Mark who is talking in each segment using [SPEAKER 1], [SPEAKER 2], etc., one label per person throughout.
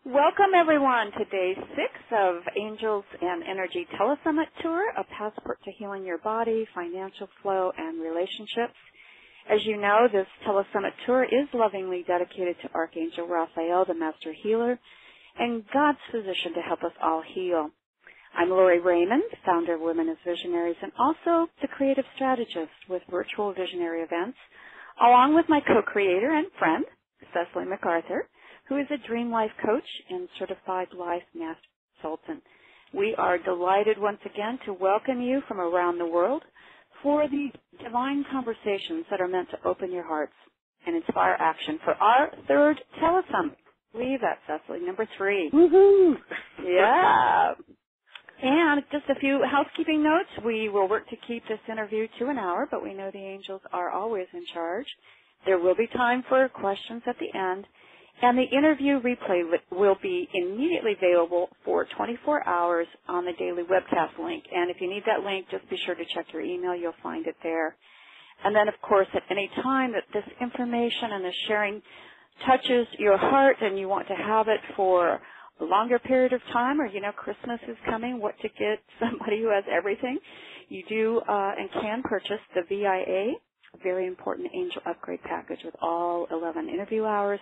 [SPEAKER 1] Welcome, everyone, to Day 6 of Angels and Energy Telesummit Tour, a passport to healing your body, financial flow, and relationships. As you know, this Telesummit Tour is lovingly dedicated to Archangel Raphael, the Master Healer, and God's physician to help us all heal. I'm Lori Raymond, founder of Women as Visionaries, and also the creative strategist with virtual visionary events, along with my co-creator and friend, Cecily MacArthur, who is a dream life coach and certified life master consultant. We are delighted once again to welcome you from around the world for the divine conversations that are meant to open your hearts and inspire action for our third Telesummit. Believe that, Cecily, number 3.
[SPEAKER 2] Woohoo!
[SPEAKER 1] Yeah. And just a few housekeeping notes. We will work to keep this interview to an hour, but we know the angels are always in charge. There will be time for questions at the end. And the interview replay will be immediately available for 24 hours on the daily webcast link. And if you need that link, just be sure to check your email. You'll find it there. And then, of course, at any time that this information and this sharing touches your heart and you want to have it for a longer period of time, or, Christmas is coming, what to get somebody who has everything, you do and can purchase the VIA, a very important angel upgrade package with all 11 interview hours.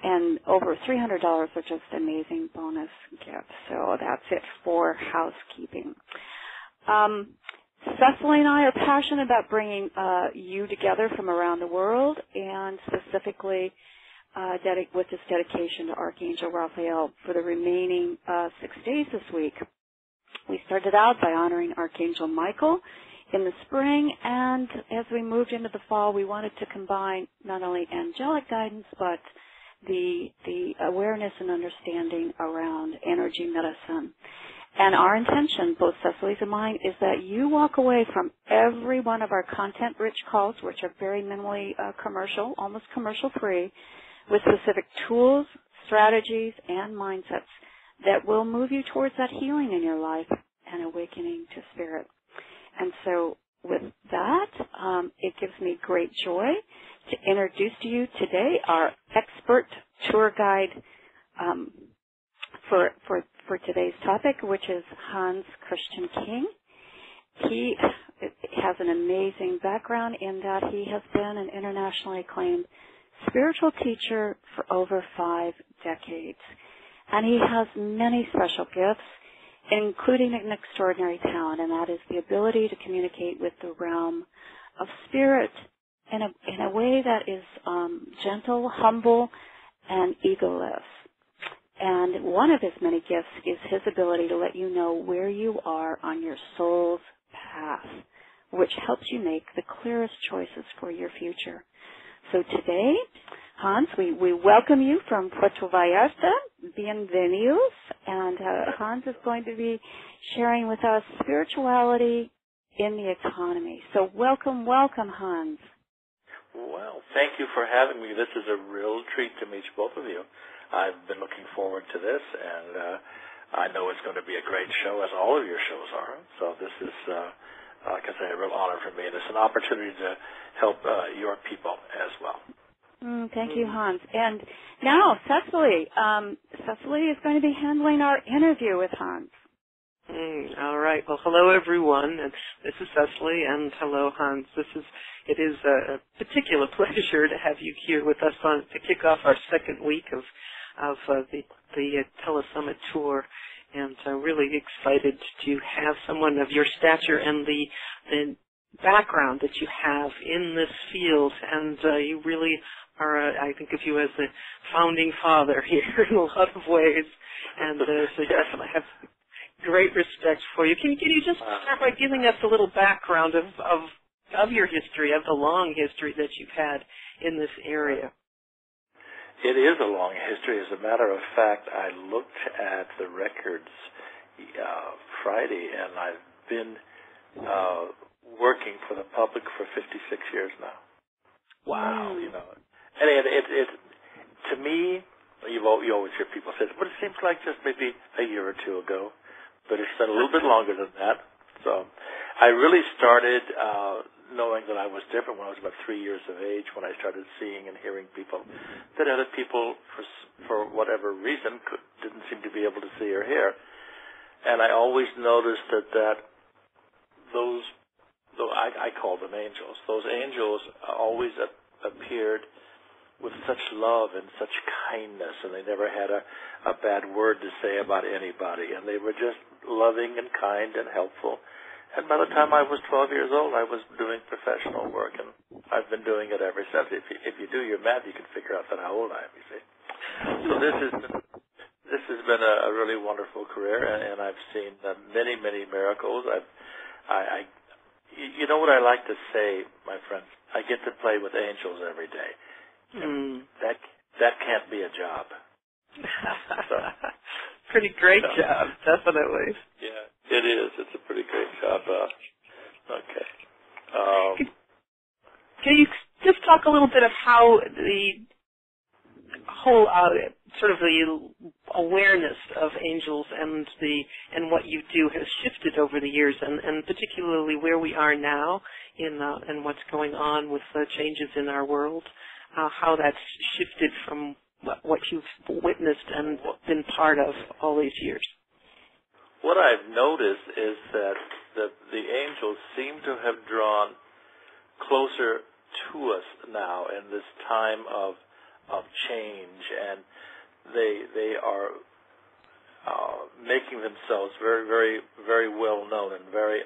[SPEAKER 1] And over $300 are just amazing bonus gifts. So that's it for housekeeping. Cecily and I are passionate about bringing you together from around the world, and specifically with this dedication to Archangel Raphael for the remaining 6 days this week. We started out by honoring Archangel Michael in the spring, and as we moved into the fall, we wanted to combine not only angelic guidance, but the awareness and understanding around energy medicine. And our intention, both Cecily's and mine, is that you walk away from every one of our content-rich calls, which are very minimally commercial, almost commercial-free, with specific tools, strategies, and mindsets that will move you towards that healing in your life and awakening to spirit. And so with that, it gives me great joy to introduce to you today our expert tour guide for today's topic, which is Hans Christian King. He has an amazing background in that he has been an internationally acclaimed spiritual teacher for over 5 decades. And he has many special gifts, including an extraordinary talent, and that is the ability to communicate with the realm of spirit in a way that is gentle, humble, and egoless. And one of his many gifts is his ability to let you know where you are on your soul's path, which helps you make the clearest choices for your future. So today, Hans, we welcome you from Puerto Vallarta. Bienvenidos. And Hans is going to be sharing with us spirituality in the economy. So welcome, Hans.
[SPEAKER 2] Well, thank you for having me. This is a real treat to meet both of you. I've been looking forward to this, and I know it's going to be a great show, as all of your shows are. So this is, like I say, a real honor for me, and it's an opportunity to help your people as well.
[SPEAKER 1] Thank you, Hans. And now, Cecily. Cecily is going to be handling our interview with Hans.
[SPEAKER 3] All right. Well, hello, everyone. This is Cecily, and hello, Hans. It is a particular pleasure to have you here with us to kick off our second week of the Telesummit Tour, and really excited to have someone of your stature and the background that you have in this field, and you really are, I think of you as the founding father here in a lot of ways, and so yes, I have great respect for you. Can you just start by giving us a little background of your history, of the long history that you've had in this area?
[SPEAKER 2] It is a long history. As a matter of fact, I looked at the records Friday, and I've been working for the public for 56 years now.
[SPEAKER 3] Wow.
[SPEAKER 2] And it to me, you always hear people say, but it seems like just maybe a year or two ago. But it's been a little bit longer than that. So I really started knowing that I was different when I was about 3 years of age, when I started seeing and hearing people that other people, for whatever reason, didn't seem to be able to see or hear. And I always noticed that those, though I call them angels, those angels always appeared with such love and such kindness, and they never had a bad word to say about anybody, and they were just loving and kind and helpful. And by the time I was 12 years old, I was doing professional work, and I've been doing it ever since. If you do your math, you can figure out how old I am, you see. So this has been a really wonderful career, and I've seen many, many miracles. You know what I like to say, my friends? I get to play with angels every day. That can't be a job. So,
[SPEAKER 3] pretty great job, definitely.
[SPEAKER 2] Yeah, it is. It's a pretty great job. Okay.
[SPEAKER 3] Can you just talk a little bit of how the whole sort of the awareness of angels and what you do has shifted over the years, and particularly where we are now in what's going on with the changes in our world? How that's shifted from what you've witnessed and been part of all these years.
[SPEAKER 2] What I've noticed is that the angels seem to have drawn closer to us now in this time of change, and they are making themselves very, very, very well known and very.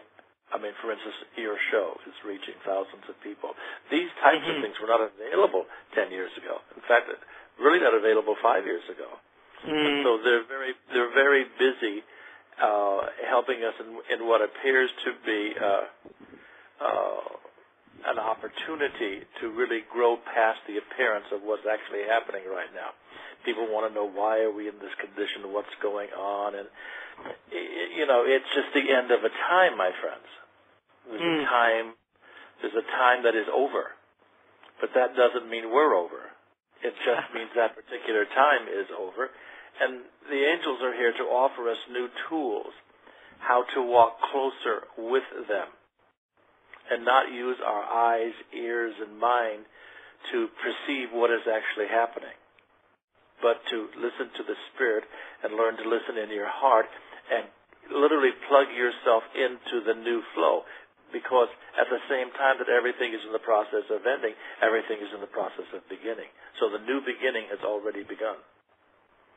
[SPEAKER 2] I mean, for instance, your show is reaching thousands of people. These types of things were not available 10 years ago. In fact, really not available 5 years ago. And so they're very busy helping us in what appears to be an opportunity to really grow past the appearance of what's actually happening right now. People want to know, why are we in this condition, what's going on, and it's just the end of a time, my friends. There's a time that is over, but that doesn't mean we're over. It just means that particular time is over, and the angels are here to offer us new tools, how to walk closer with them, and not use our eyes, ears, and mind to perceive what is actually happening, but to listen to the Spirit and learn to listen in your heart and literally plug yourself into the new flow, because at the same time that everything is in the process of ending, everything is in the process of beginning. So the new beginning has already begun.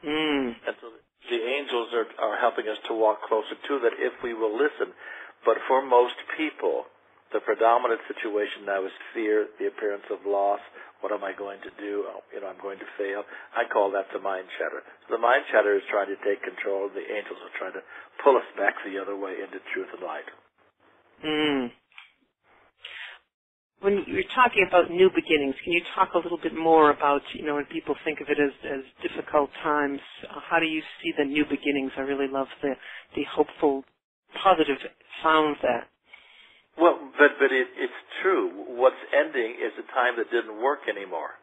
[SPEAKER 2] And so the angels are helping us to walk closer to that if we will listen. But for most people, the predominant situation now is fear, the appearance of loss. What am I going to do? I'm going to fail. I call that the mind chatter. So the mind chatter is trying to take control, and the angels are trying to pull us back the other way into truth and light.
[SPEAKER 3] When you're talking about new beginnings, can you talk a little bit more about, when people think of it as difficult times, how do you see the new beginnings? I really love the hopeful, positive sound of that.
[SPEAKER 2] Well, but it's true. What's ending is a time that didn't work anymore.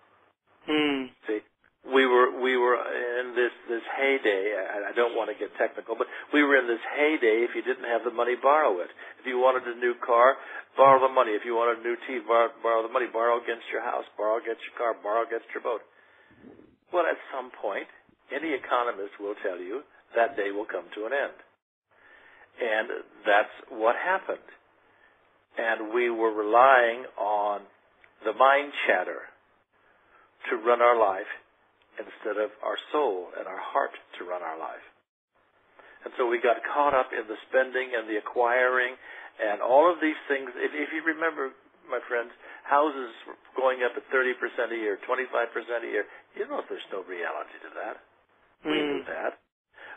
[SPEAKER 2] See, we were in this heyday. I don't want to get technical, but we were in this heyday. If you didn't have the money, borrow it. If you wanted a new car, borrow the money. If you wanted a new TV, borrow the money. Borrow against your house. Borrow against your car. Borrow against your boat. Well, at some point, any economist will tell you that day will come to an end. And that's what happened. And we were relying on the mind chatter to run our life instead of our soul and our heart to run our life. And so we got caught up in the spending and the acquiring and all of these things. If you remember, my friends, houses going up at 30% a year, 25% a year, there's no reality to that. We knew that.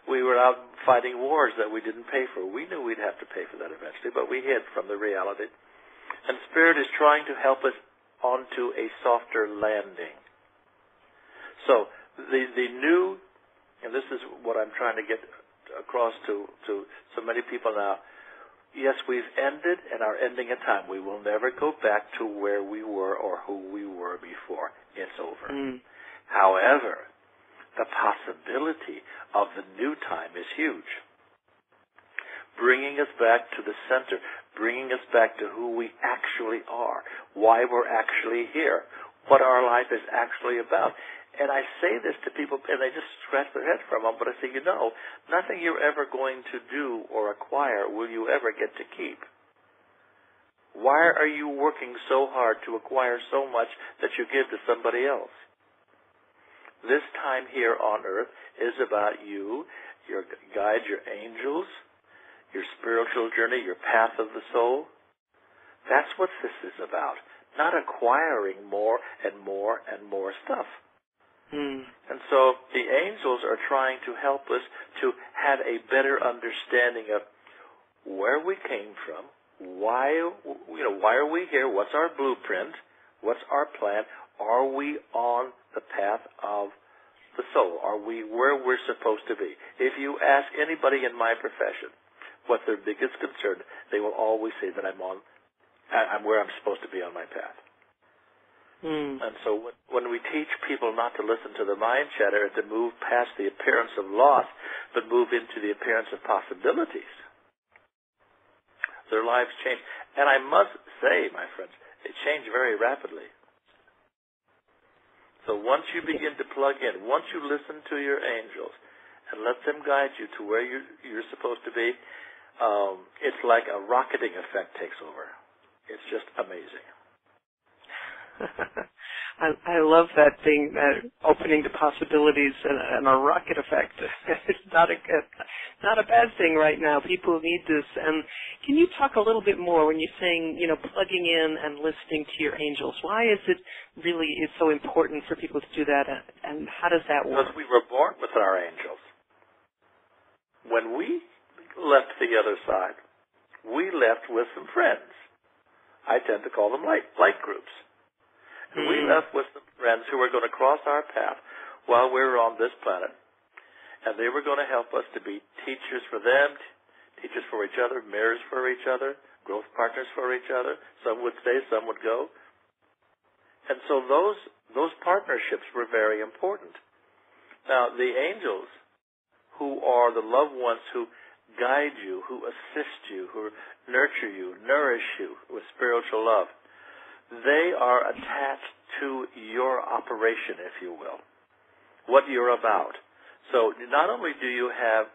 [SPEAKER 2] We were out fighting wars that we didn't pay for. We knew we'd have to pay for that eventually, but we hid from the reality. And Spirit is trying to help us onto a softer landing. So the new, and this is what I'm trying to get across to so many people now, yes, we've ended and are ending a time. We will never go back to where we were or who we were before. It's over. However, the possibility of the new time is huge. bringing us back to the center, bringing us back to who we actually are, why we're actually here, what our life is actually about. And I say this to people, and they just scratch their head for a moment, but I say, nothing you're ever going to do or acquire will you ever get to keep. Why are you working so hard to acquire so much that you give to somebody else? This time here on earth is about you, your guides, your angels, your spiritual journey, your path of the soul. That's what this is about, not acquiring more and more and more stuff. And so the angels are trying to help us to have a better understanding of where we came from, why are we here, what's our blueprint, what's our plan, are we on the path of the soul, are we where we're supposed to be? If you ask anybody in my profession what their biggest concern, they will always say that I'm where I'm supposed to be on my path. And so when we teach people not to listen to the mind chatter and to move past the appearance of loss, but move into the appearance of possibilities, their lives change. And I must say, my friends, they change very rapidly. So once you begin to plug in, once you listen to your angels and let them guide you to where you're supposed to be, it's like a rocketing effect takes over. It's just amazing.
[SPEAKER 3] I love that thing, opening to possibilities and a rocket effect. It's not a bad thing right now. People need this. And can you talk a little bit more when you're saying, plugging in and listening to your angels? Why is it really so important for people to do that, and how does that work?
[SPEAKER 2] Because we were born with our angels. When we left the other side, we left with some friends. I tend to call them light groups. And we left with some friends who were going to cross our path while we were on this planet. And they were going to help us to be teachers for them, teachers for each other, mirrors for each other, growth partners for each other. Some would stay, some would go. And so those partnerships were very important. Now, the angels, who are the loved ones who guide you, who assist you, who nurture you, nourish you with spiritual love, they are attached to your operation, if you will, what you're about. So not only do you have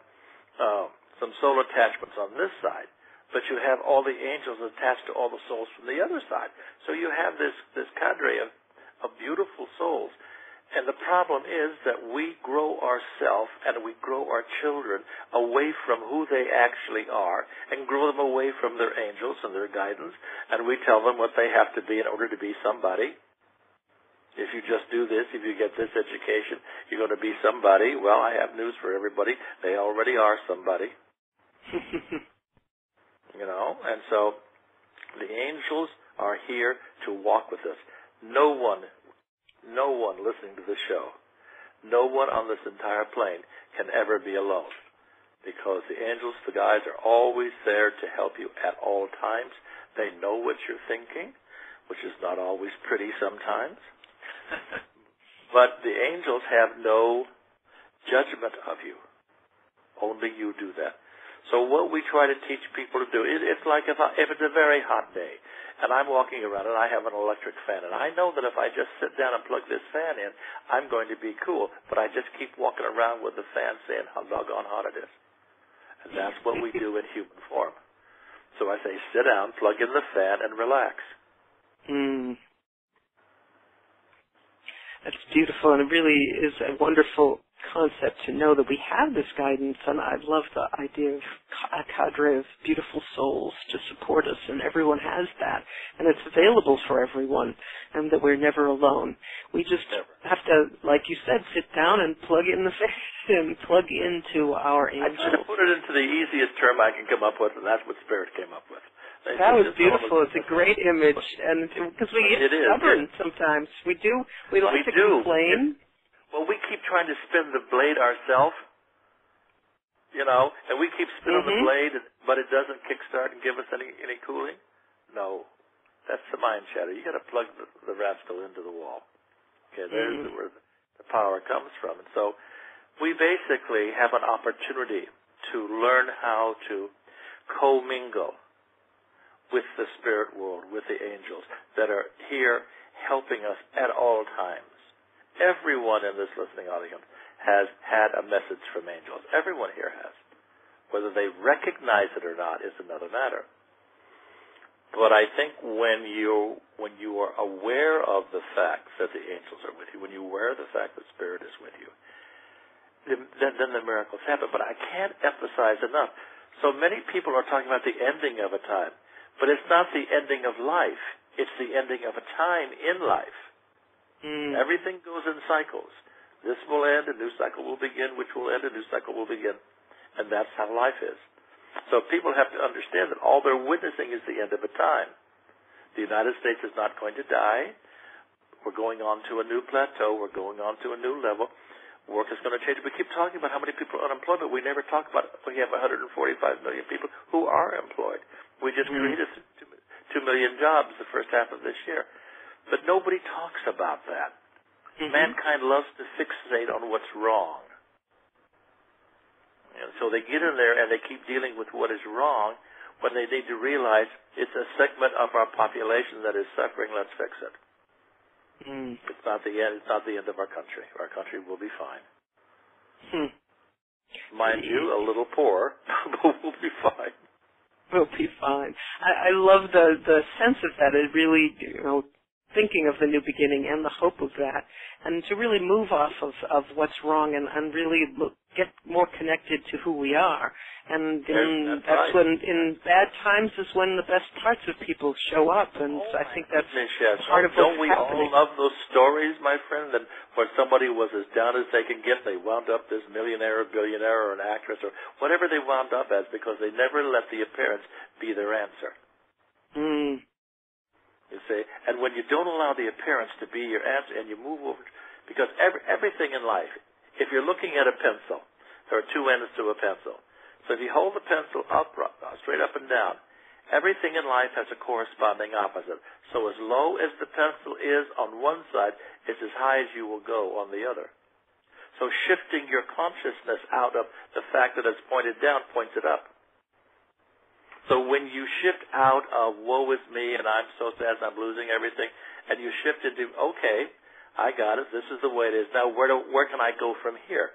[SPEAKER 2] some soul attachments on this side, but you have all the angels attached to all the souls from the other side. So you have this cadre of beautiful souls. And the problem is that we grow ourselves and we grow our children away from who they actually are and grow them away from their angels and their guidance, and we tell them what they have to be in order to be somebody. If you just do this, if you get this education, you're going to be somebody. Well, I have news for everybody. They already are somebody. And so the angels are here to walk with us. No one listening to this show, no one on this entire plane can ever be alone, because the angels, the guides, are always there to help you at all times. They know what you're thinking, which is not always pretty sometimes. But the angels have no judgment of you. Only you do that. So what we try to teach people to do, it's like if it's a very hot day, and I'm walking around and I have an electric fan, and I know that if I just sit down and plug this fan in, I'm going to be cool, but I just keep walking around with the fan saying how doggone hot it is. And that's what we do in human form. So I say, sit down, plug in the fan, and relax.
[SPEAKER 3] That's beautiful, and it really is a wonderful concept to know that we have this guidance, and I love the idea of a cadre of beautiful souls to support us, and everyone has that, and it's available for everyone, and that we're never alone. We just have to, like you said, sit down and plug in the fan and plug into our angels.
[SPEAKER 2] I try to put it into the easiest term I can come up with, and that's what Spirit came up with.
[SPEAKER 3] That was beautiful. It's a great image, and because we get stubborn sometimes, we like to complain.
[SPEAKER 2] Well, we keep trying to spin the blade ourselves, and we keep spinning the blade, but it doesn't kickstart and give us any cooling. No, that's the mind chatter. You got to plug the rascal into the wall. Okay, there's where the power comes from. And so we basically have an opportunity to learn how to commingle with the spirit world, with the angels that are here helping us at all times. Everyone in this listening audience has had a message from angels. Everyone here has. Whether they recognize it or not is another matter. But I think when you are aware of the fact that the angels are with you, when you're aware of the fact that spirit is with you, then the miracles happen. But I can't emphasize enough. So many people are talking about the ending of a time. But it's not the ending of life. It's the ending of a time in life. Everything goes in cycles. This will end, a new cycle will begin, which will end, a new cycle will begin. And that's how life is. So people have to understand that all they're witnessing is the end of a time. The United States is not going to die. We're going on to a new plateau. We're going on to a new level. Work is going to change. We keep talking about how many people are unemployed, but we never talk about we have 145 million people who are employed. We just created 2 million jobs the first half of this year. But nobody talks about that. Mankind loves to fixate on what's wrong. And so they get in there and they keep dealing with what is wrong when they need to realize it's a segment of our population that is suffering. Let's fix it. It's not the end. It's not the end of our country. Our country will be fine. Mind you, a little poor, but we'll be fine.
[SPEAKER 3] We'll be fine. I love the sense of that. It really, thinking of the new beginning and the hope of that, and to really move off of what's wrong and really get more connected to who we are. And that's when, in bad times, is when the best parts of people show up. And I think that's part of what's
[SPEAKER 2] happening. Don't we
[SPEAKER 3] happening.
[SPEAKER 2] all love those stories, my friend, that where somebody was as down as they can get, they wound up this millionaire or billionaire or an actress or whatever they wound up as because they never let the appearance be their answer. You see, and when you don't allow the appearance to be your answer and you move over, because everything in life, if you're looking at a pencil, there are two ends to a pencil. So if you hold the pencil up, straight up and down, everything in life has a corresponding opposite. So as low as the pencil is on one side, it's as high as you will go on the other. So shifting your consciousness out of the fact that it's pointed down points it up. So when you shift out of woe is me and I'm so sad I'm losing everything, and you shift into, okay, I got it, this is the way it is. Now where can I go from here?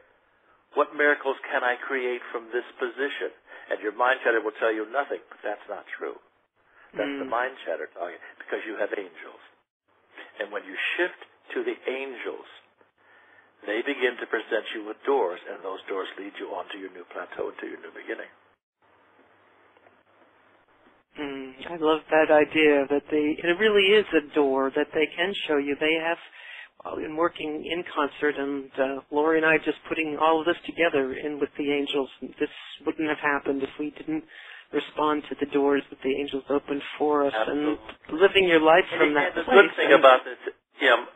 [SPEAKER 2] What miracles can I create from this position? And your mind chatter will tell you nothing, but that's not true. That's the mind chatter talking, because you have angels. And when you shift to the angels, they begin to present you with doors, and those doors lead you onto your new plateau, to your new beginning.
[SPEAKER 3] I love that idea that it really is a door that they can show you. They have been working in concert, and Lori and I just putting all of this together in with the angels. This wouldn't have happened if we didn't respond to the doors that the angels opened for us.
[SPEAKER 2] Absolutely.
[SPEAKER 3] And living your life from that
[SPEAKER 2] the
[SPEAKER 3] place.
[SPEAKER 2] good thing about this,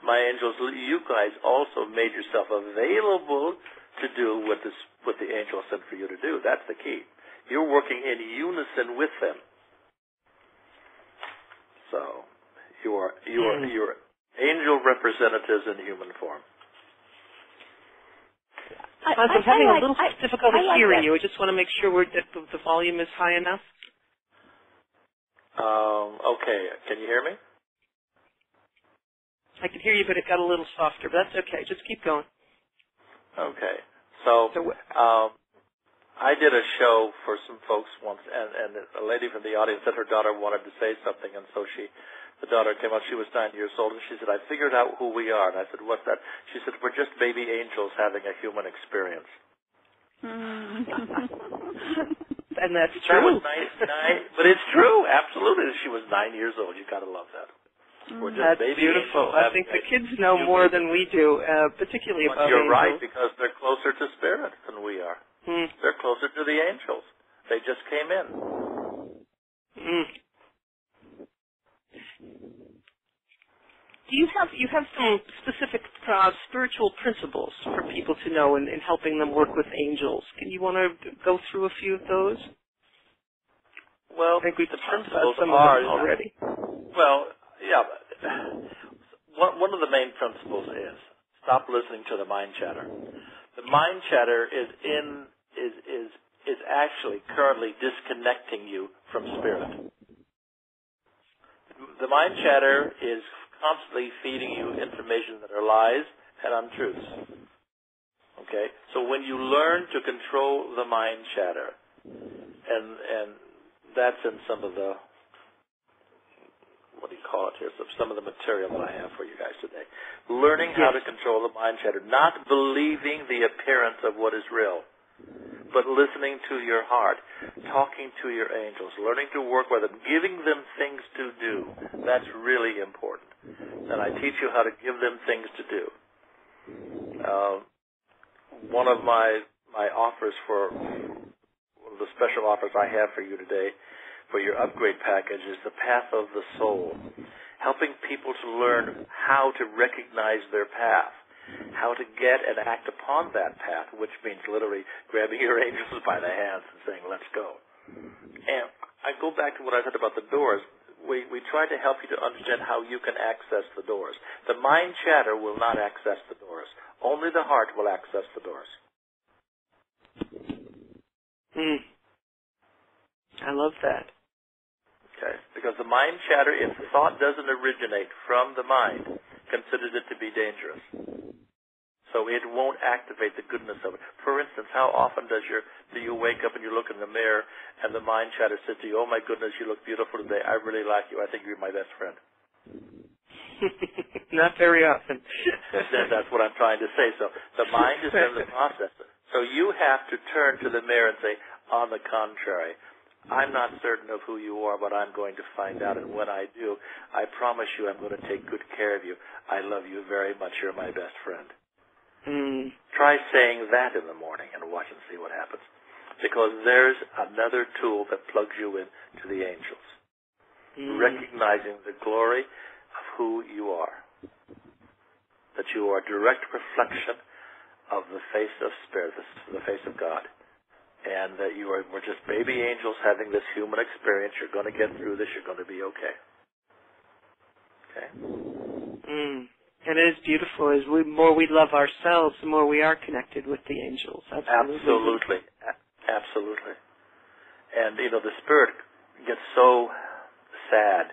[SPEAKER 2] my angels, you guys also made yourself available to do what the angels said for you to do. That's the key. You're working in unison with them. So you are angel representatives in human form.
[SPEAKER 3] I'm having a little difficulty hearing
[SPEAKER 1] that.
[SPEAKER 3] you. I just want to make sure that the volume is high enough.
[SPEAKER 2] Okay. Can you hear me?
[SPEAKER 3] I can hear you, but it got a little softer. But that's okay. Just keep going.
[SPEAKER 2] Okay. So I did a show for some folks once, and a lady from the audience said her daughter wanted to say something, and so the daughter came up. She was 9 years old, and she said, I figured out who we are. And I said, what's that? She said, we're just baby angels having a human experience.
[SPEAKER 3] And that's true.
[SPEAKER 2] But it's true, absolutely. She was 9 years old. You got to love that. We're just
[SPEAKER 3] That's
[SPEAKER 2] baby
[SPEAKER 3] beautiful.
[SPEAKER 2] angels.
[SPEAKER 3] I think the kids know more than we do, particularly about
[SPEAKER 2] You're
[SPEAKER 3] angels.
[SPEAKER 2] right, because they're closer to spirit than we are. They're closer to the angels. They just came in.
[SPEAKER 3] Do you have some specific spiritual principles for people to know in helping them work with angels? You want to go through a few of those?
[SPEAKER 2] Well,
[SPEAKER 3] I think we've
[SPEAKER 2] the
[SPEAKER 3] talked
[SPEAKER 2] principles
[SPEAKER 3] about some of them already.
[SPEAKER 2] Well, yeah. One of the main principles is stop listening to the mind chatter. The mind chatter is is actually currently disconnecting you from spirit. The mind chatter is constantly feeding you information that are lies and untruths. Okay? So when you learn to control the mind chatter, and that's in some of the, what do you call it here, some of the material that I have for you guys today. Learning how to control the mind chatter, not believing the appearance of what is real, but listening to your heart, talking to your angels, learning to work with them, giving them things to do. That's really important. And I teach you how to give them things to do. One of my offers for one of the special offers I have for you today for your upgrade package is the Path of the Soul, helping people to learn how to recognize their path, how to get and act upon that path, which means literally grabbing your angels by the hands and saying, let's go. And I go back to what I said about the doors. We try to help you to understand how you can access the doors. The mind chatter will not access the doors. Only the heart will access the doors.
[SPEAKER 3] I love that.
[SPEAKER 2] Okay, because the mind chatter, if the thought doesn't originate from the mind, considers it to be dangerous. So it won't activate the goodness of it. For instance, how often do you wake up and you look in the mirror and the mind chatter says to you, oh my goodness, you look beautiful today. I really like you. I think you're my best friend.
[SPEAKER 3] Not very often.
[SPEAKER 2] That's what I'm trying to say. So the mind is in the process. So you have to turn to the mirror and say, on the contrary, I'm not certain of who you are, but I'm going to find out. And when I do, I promise you I'm going to take good care of you. I love you very much. You're my best friend. Try saying that in the morning and watch and see what happens. Because there's another tool that plugs you in to the angels. Recognizing the glory of who you are. That you are a direct reflection of the face of Spirit, the face of God. And that we're just baby angels having this human experience. You're going to get through this. You're going to be okay. Okay?
[SPEAKER 3] And it is beautiful. As the more we love ourselves, the more we are connected with the angels. Absolutely.
[SPEAKER 2] Absolutely. And, the Spirit gets so sad.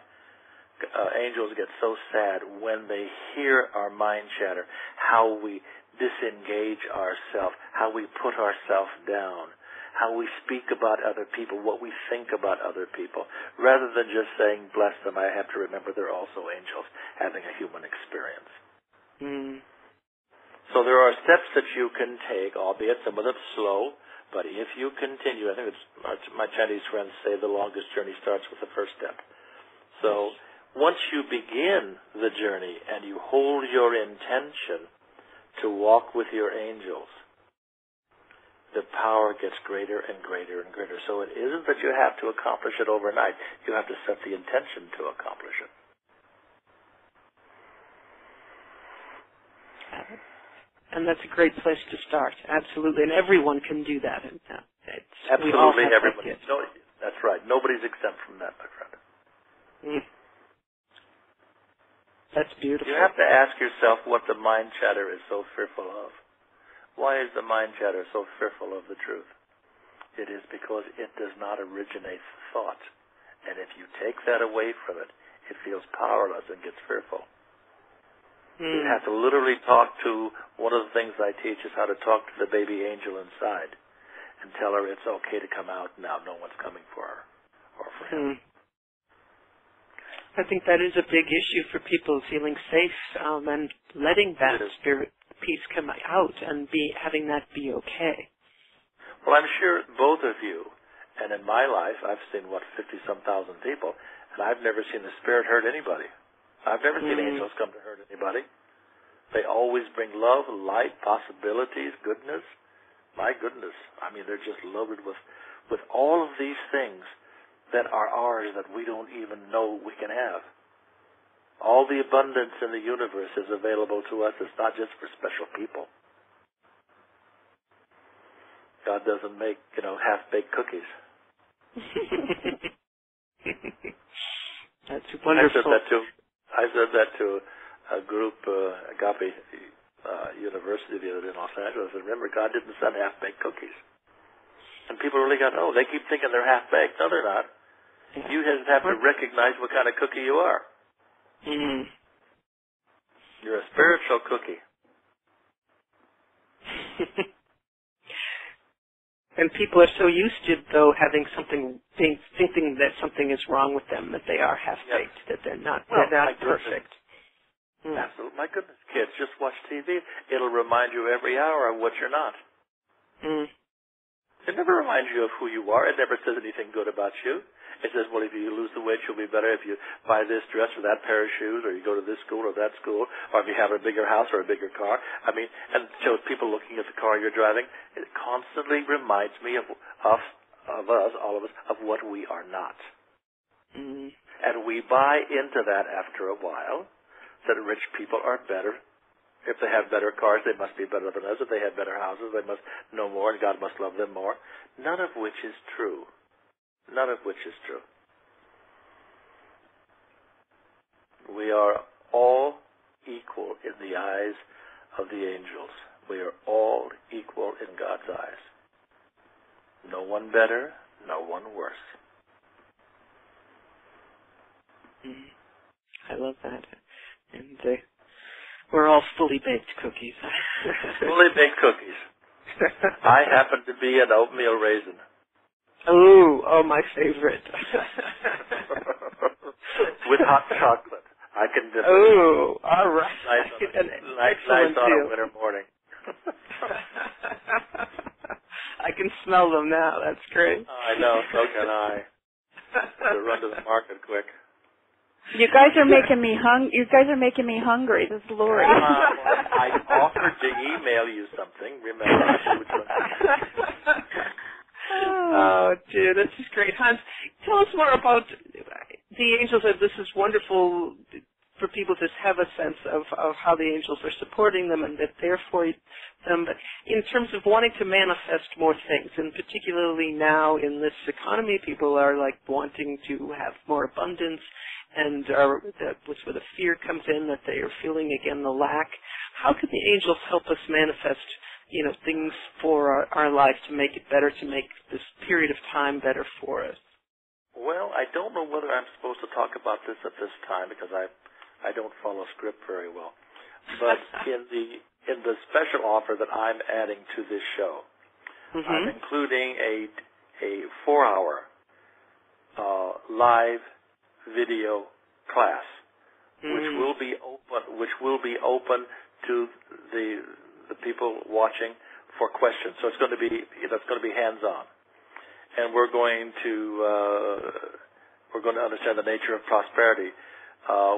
[SPEAKER 2] Angels get so sad when they hear our mind chatter, how we disengage ourselves, how we put ourselves down, how we speak about other people, what we think about other people. Rather than just saying, bless them, I have to remember they're also angels having a human experience. So there are steps that you can take, albeit some of them slow, but if you continue, I think my Chinese friends say the longest journey starts with the first step. So once you begin the journey and you hold your intention to walk with your angels, the power gets greater and greater and greater. So it isn't that you have to accomplish it overnight. You have to set the intention to accomplish it.
[SPEAKER 3] And that's a great place to start. Absolutely. And everyone can do that.
[SPEAKER 2] Absolutely, everybody. No, that's right. Nobody's exempt from that, my friend.
[SPEAKER 3] That's beautiful.
[SPEAKER 2] You have to ask yourself what the mind chatter is so fearful of. Why is the mind chatter so fearful of the truth? It is because it does not originate thought. And if you take that away from it, it feels powerless and gets fearful. You have to literally talk to, one of the things I teach is how to talk to the baby angel inside and tell her it's okay to come out now. No one's coming for her or for him.
[SPEAKER 3] I think that is a big issue for people, feeling safe and letting that spirit piece come out and having that be okay.
[SPEAKER 2] Well, I'm sure both of you, and in my life, I've seen, 50-some thousand people, and I've never seen the spirit hurt anybody. I've never seen angels come to hurt anybody. They always bring love, light, possibilities, goodness. My goodness. I mean, they're just loaded with all of these things that are ours that we don't even know we can have. All the abundance in the universe is available to us. It's not just for special people. God doesn't make, half-baked cookies.
[SPEAKER 3] That's wonderful.
[SPEAKER 2] I said that to a group, Agape University the other day in Los Angeles. And remember, God didn't send half-baked cookies. And people really got, they keep thinking they're half-baked. No, they're not.
[SPEAKER 3] Yeah.
[SPEAKER 2] You just have to recognize what kind of cookie you are.
[SPEAKER 3] Mm.
[SPEAKER 2] You're a spiritual cookie.
[SPEAKER 3] And people are so used to, though, having something, thinking that something is wrong with them, that they are half-baked, that they're not perfect.
[SPEAKER 2] Absolutely. My goodness, kids, just watch TV. It'll remind you every hour of what you're not.
[SPEAKER 3] Mm.
[SPEAKER 2] It never reminds you of who you are. It never says anything good about you. It says, well, if you lose the weight, you'll be better if you buy this dress or that pair of shoes, or you go to this school or that school, or if you have a bigger house or a bigger car. I mean, and shows people looking at the car you're driving. It constantly reminds me of us, all of us, of what we are not.
[SPEAKER 3] Mm.
[SPEAKER 2] And we buy into that after a while, that rich people are better. If they have better cars, they must be better than us. If they have better houses, they must know more, and God must love them more. None of which is true. None of which is true. We are all equal in the eyes of the angels. We are all equal in God's eyes. No one better, no one worse.
[SPEAKER 3] I love that. And we're all fully baked cookies.
[SPEAKER 2] Fully baked cookies. I happen to be an oatmeal raisin.
[SPEAKER 3] Oh, my favorite.
[SPEAKER 2] With hot chocolate. I can dip it.
[SPEAKER 3] Oh, all right.
[SPEAKER 2] Nice on a winter morning.
[SPEAKER 3] I can smell them now. That's great.
[SPEAKER 2] I know. So can I. To run to the market quick.
[SPEAKER 1] You guys are making me hungry. This is Lori.
[SPEAKER 2] I offered to email you something. Remember?
[SPEAKER 3] Oh, dear, this is great. Hans, tell us more about the angels. This is wonderful for people to have a sense of how the angels are supporting them and that they're for them. But in terms of wanting to manifest more things, and particularly now in this economy, people are like wanting to have more abundance, and that's where the fear comes in, that they are feeling again the lack. How can the angels help us manifest things for our life to make it better, to make this period of time better for us?
[SPEAKER 2] Well, I don't know whether I'm supposed to talk about this at this time because I don't follow script very well. But in the special offer that I'm adding to this show, I'm including a 4-hour live video class, which will be open to the people watching for questions. So it's going to be hands-on, and we're going to understand the nature of prosperity.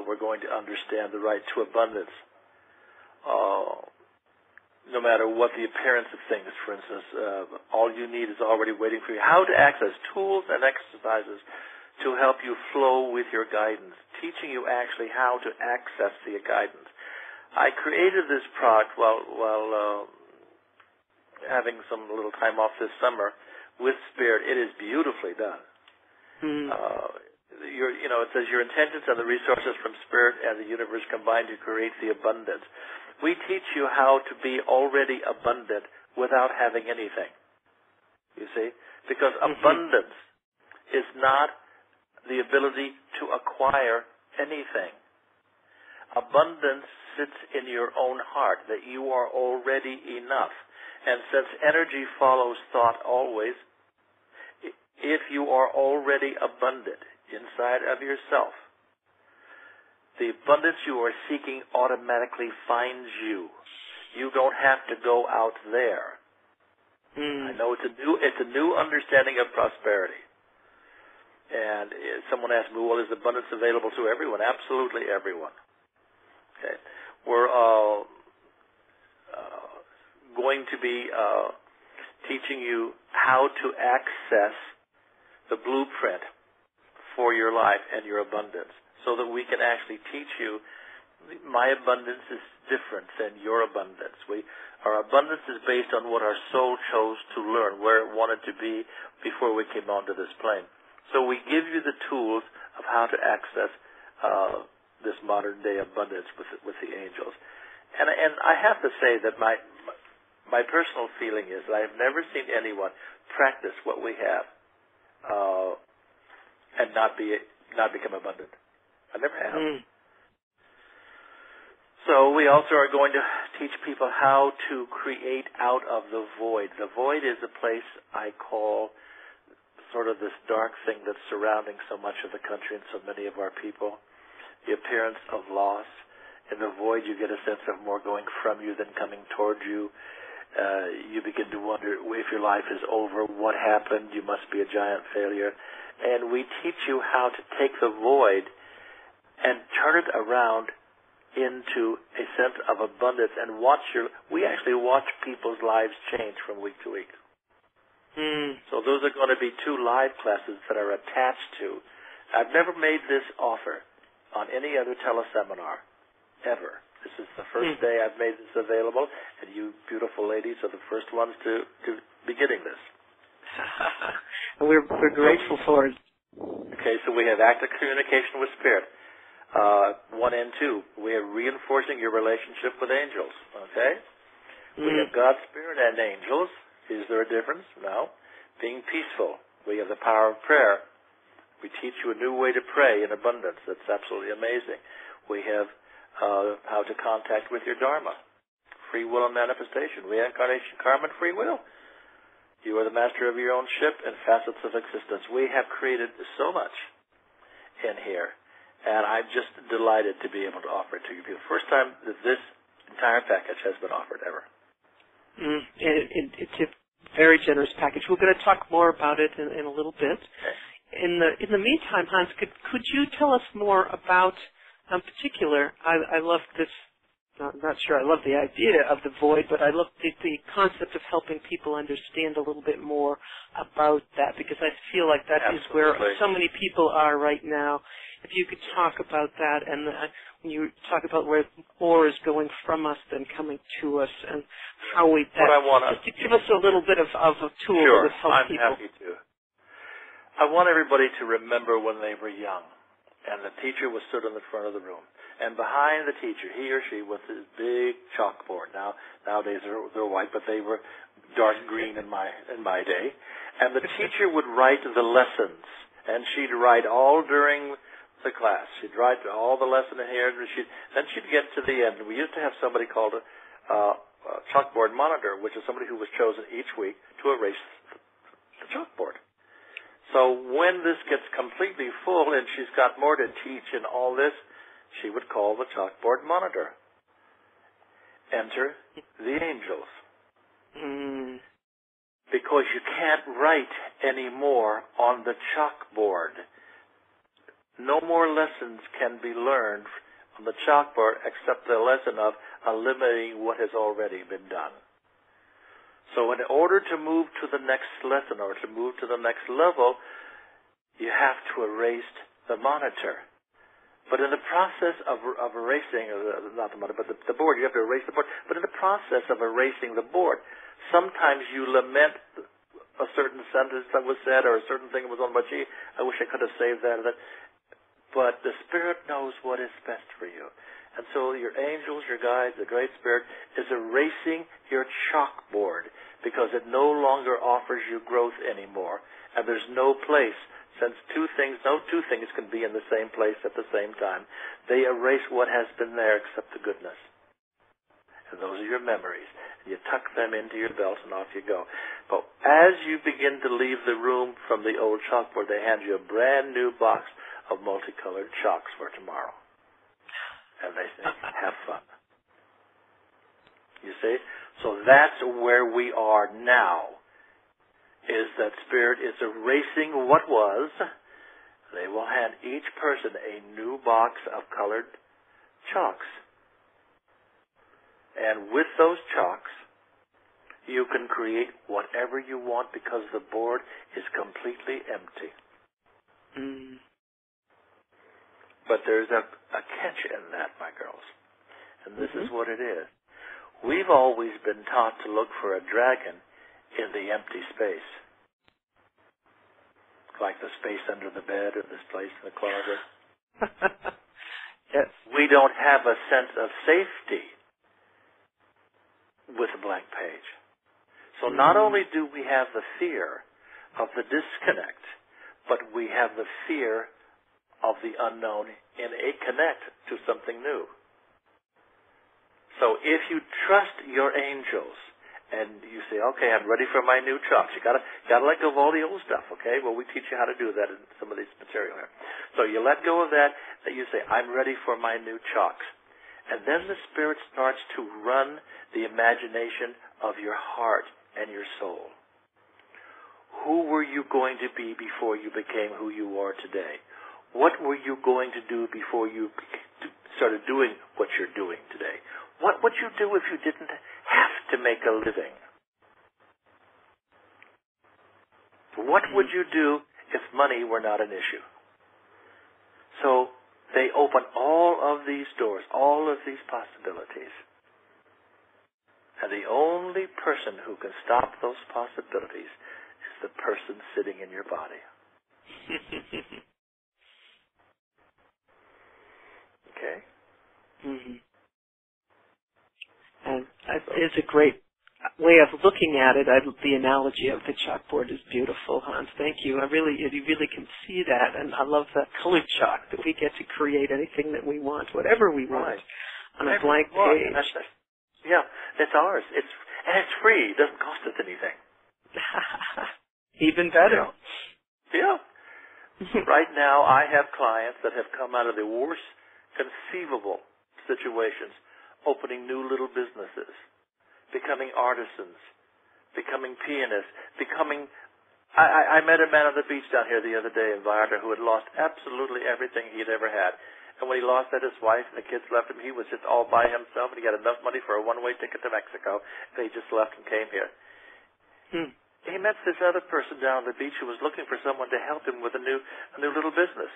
[SPEAKER 2] We're going to understand the right to abundance. No matter what the appearance of things, for instance, all you need is already waiting for you. How to access tools and exercises to help you flow with your guidance, teaching you actually how to access the guidance. I created this product while having some little time off this summer with Spirit. It is beautifully done. It says your intentions and the resources from Spirit and the universe combine to create the abundance. We teach you how to be already abundant without having anything. You see? Because abundance is not the ability to acquire anything. Abundance sits in your own heart, that you are already enough. And since energy follows thought always, if you are already abundant inside of yourself, the abundance you are seeking automatically finds you. You don't have to go out there. I know it's a new understanding of prosperity. And someone asked me, well, is abundance available to everyone? Absolutely everyone. Okay. We're going to be teaching you how to access the blueprint for your life and your abundance, so that we can actually teach you my abundance is different than your abundance. Our abundance is based on what our soul chose to learn, where it wanted to be before we came onto this plane. So we give you the tools of how to access this modern day abundance with the angels. And I have to say that my my personal feeling is that I've never seen anyone practice what we have and not become abundant. I never have. So we also are going to teach people how to create out of the void. The void is a place I call sort of this dark thing that's surrounding so much of the country and so many of our people. The appearance of loss. In the void, you get a sense of more going from you than coming toward you. You begin to wonder if your life is over, what happened? You must be a giant failure. And we teach you how to take the void and turn it around into a sense of abundance and we actually watch people's lives change from week to week. So those are going to be 2 live classes that are attached to. I've never made this offer on any other teleseminar, ever. This is the first day I've made this available, and you beautiful ladies are the first ones to be getting this.
[SPEAKER 3] We're grateful for it.
[SPEAKER 2] Okay, so we have active communication with Spirit. 1 and 2, we are reinforcing your relationship with angels. Okay? We have God's Spirit and angels. Is there a difference? No. Being peaceful. We have the power of prayer. We teach you a new way to pray in abundance. That's absolutely amazing. We have how to contact with your Dharma. Free will and manifestation. Reincarnation, karma, and free will. You are the master of your own ship and facets of existence. We have created so much in here. And I'm just delighted to be able to offer it to you. The first time that this entire package has been offered ever.
[SPEAKER 3] It's a very generous package. We're going to talk more about it in a little bit.
[SPEAKER 2] Okay.
[SPEAKER 3] In the meantime, Hans, could you tell us more about, in particular, I love this, I'm not sure I love the idea of the void, but I love the concept of helping people understand a little bit more about that, because I feel like that is where so many people are right now. If you could talk about that, and when you talk about where more is going from us than coming to us, and how just to give us a little bit of a tool that would help people.
[SPEAKER 2] I'm happy to. I want everybody to remember when they were young, and the teacher was stood in the front of the room. And behind the teacher, he or she, with his big chalkboard. Nowadays they're white, but they were dark green in my day. And the teacher would write the lessons, and she'd write all during the class. She'd write all the lesson in here, and then she'd get to the end. We used to have somebody called a chalkboard monitor, which is somebody who was chosen each week to erase the chalkboard. So when this gets completely full and she's got more to teach in all this, she would call the chalkboard monitor. Enter the angels. Because you can't write anymore on the chalkboard. No more lessons can be learned on the chalkboard except the lesson of eliminating what has already been done. So in order to move to the next lesson or to move to the next level, you have to erase the monitor. But in the process of erasing, not the monitor, but the board, you have to erase the board. But in the process of erasing the board, sometimes you lament a certain sentence that was said or a certain thing was on my gee, I wish I could have saved that. But the Spirit knows what is best for you. And so your angels, your guides, the Great Spirit is erasing your chalkboard because it no longer offers you growth anymore. And there's no place, since no two things can be in the same place at the same time. They erase what has been there except the goodness. And those are your memories. You tuck them into your belt and off you go. But as you begin to leave the room from the old chalkboard, they hand you a brand new box of multicolored chalks for tomorrow. And they say, have fun. You see? So that's where we are now, is that Spirit is erasing what was. They will hand each person a new box of colored chalks. And with those chalks, you can create whatever you want because the board is completely empty. But there's a catch in that, my girls. And this is what it is. We've always been taught to look for a dragon in the empty space. Like the space under the bed or this place in the closet.
[SPEAKER 3] Yes.
[SPEAKER 2] We don't have a sense of safety with a blank page. So not only do we have the fear of the disconnect, but we have the fear of the unknown in a connect to something new. So if you trust your angels and you say, okay, I'm ready for my new chalks, you gotta let go of all the old stuff, okay? Well, we teach you how to do that in some of this material here. So you let go of that, and you say, I'm ready for my new chalks. And then the Spirit starts to run the imagination of your heart and your soul. Who were you going to be before you became who you are today? What were you going to do before you started doing what you're doing today? What would you do if you didn't have to make a living? What would you do if money were not an issue? So they open all of these doors, all of these possibilities. And the only person who can stop those possibilities is the person sitting in your body. Okay?
[SPEAKER 3] Mm-hmm. And it's a great way of looking at it. The analogy of the chalkboard is beautiful, Hans. Thank you. You really can see that, and I love the colored chalk that we get to create anything that we want, whatever we want, on a blank page.
[SPEAKER 2] Yeah, it's ours. It's free. It doesn't cost us anything.
[SPEAKER 3] Even better.
[SPEAKER 2] Yeah. Right now, I have clients that have come out of the worst conceivable situations, opening new little businesses, becoming artisans, becoming pianists, I met a man on the beach down here the other day in Vallarta who had lost absolutely everything he had ever had. And when he lost that, his wife and the kids left him. He was just all by himself, and he got enough money for a one-way ticket to Mexico, and he just left and came here. He met this other person down on the beach who was looking for someone to help him with a new little business.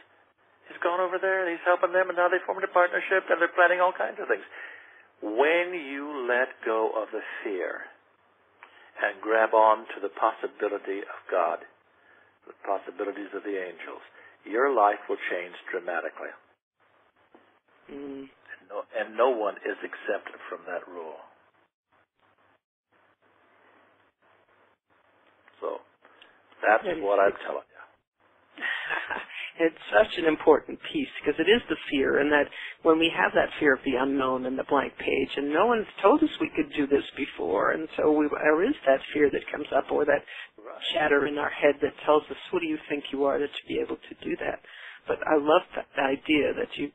[SPEAKER 2] He's gone over there, and he's helping them, and now they formed a partnership, and they're planning all kinds of things. When you let go of the fear and grab on to the possibility of God, the possibilities of the angels, your life will change dramatically. And no one is exempt from that rule. So that's what I'm telling you.
[SPEAKER 3] It's such an important piece because it is the fear, and that when we have that fear of the unknown and the blank page, and no one's told us we could do this before, and so there is that fear that comes up, or that chatter in our head that tells us, what do you think you are to be able to do that? But I love the idea that you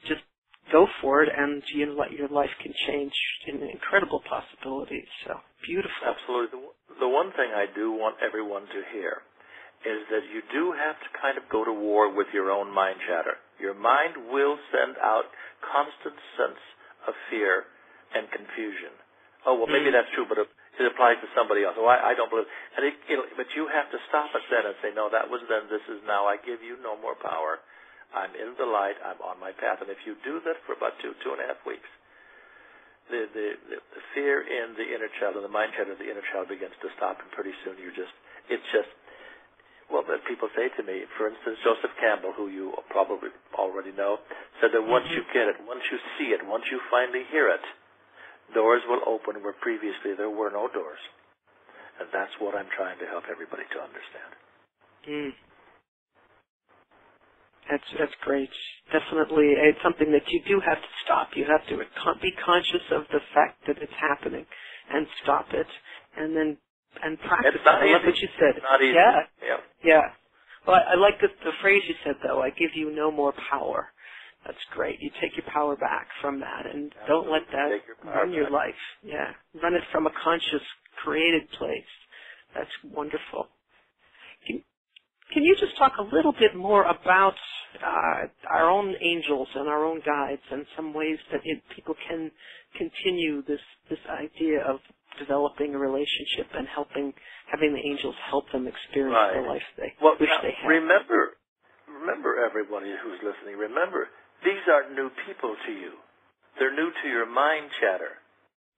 [SPEAKER 3] just go for it, and your life can change in incredible possibilities. So beautiful.
[SPEAKER 2] Absolutely. The one thing I do want everyone to hear is that you do have to kind of go to war with your own mind chatter. Your mind will send out constant sense of fear and confusion. Oh, well, maybe that's true, but it applies to somebody else. Oh, I don't believe. But you have to stop it then and say, no, that was then, this is now. I give you no more power. I'm in the light. I'm on my path. And if you do that for about 2.5 weeks, the fear in the inner child and the mind chatter of the inner child begins to stop, and pretty soon that people say to me, for instance, Joseph Campbell, who you probably already know, said that once you get it, once you see it, once you finally hear it, doors will open where previously there were no doors. And that's what I'm trying to help everybody to understand.
[SPEAKER 3] That's great. Definitely, it's something that you do have to stop. You have to be conscious of the fact that it's happening and stop it, and practice it. I love what you said.
[SPEAKER 2] It's not easy.
[SPEAKER 3] Yeah. Well, I like the phrase you said, though. I give you no more power. That's great. You take your power back from that, and don't let that run your life. Yeah, run it from a conscious, created place. That's wonderful. Can you just talk a little bit more about our own angels and our own guides, and some ways that people can continue this idea of developing a relationship and having the angels help them experience the life they wish they had?
[SPEAKER 2] Remember, everybody who's listening, remember, these aren't new people to you. They're new to your mind chatter.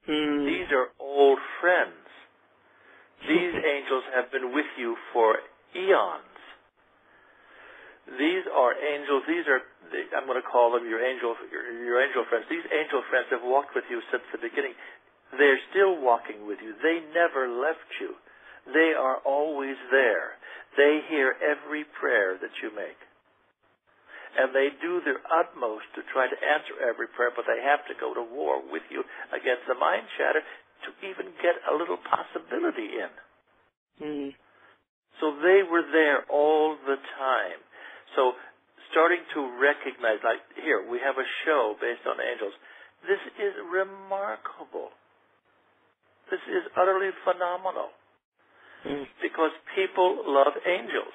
[SPEAKER 2] These are old friends. These angels have been with you for eons. These are angels. I'm going to call them your angel friends. These angel friends have walked with you since the beginning. They're still walking with you. They never left you. They are always there. They hear every prayer that you make. And they do their utmost to try to answer every prayer, but they have to go to war with you against the mind chatter to even get a little possibility in.
[SPEAKER 3] Mm.
[SPEAKER 2] So they were there all the time. So starting to recognize, like here, we have a show based on angels. This is remarkable. This is utterly phenomenal. Because people love angels.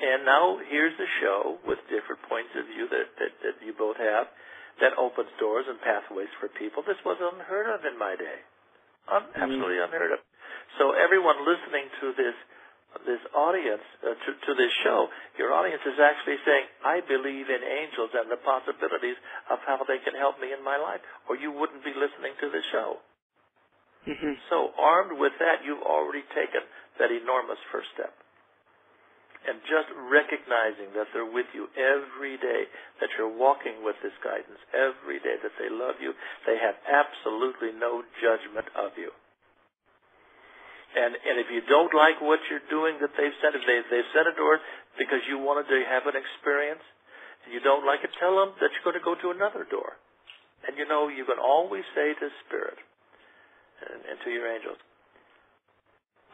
[SPEAKER 2] And now here's a show with different points of view that you both have that opens doors and pathways for people. This was unheard of in my day. Absolutely unheard of. So everyone listening to this audience, to this show, your audience is actually saying, I believe in angels and the possibilities of how they can help me in my life, or you wouldn't be listening to this show.
[SPEAKER 3] Mm-hmm.
[SPEAKER 2] So armed with that, you've already taken that enormous first step. And just recognizing that they're with you every day, that you're walking with this guidance every day, that they love you, they have absolutely no judgment of you. And if you don't like what you're doing that they've sent, if they've sent it or because you wanted to have an experience, and you don't like it, tell them that you're going to go to another door. And you know, you can always say to Spirit, and to your angels,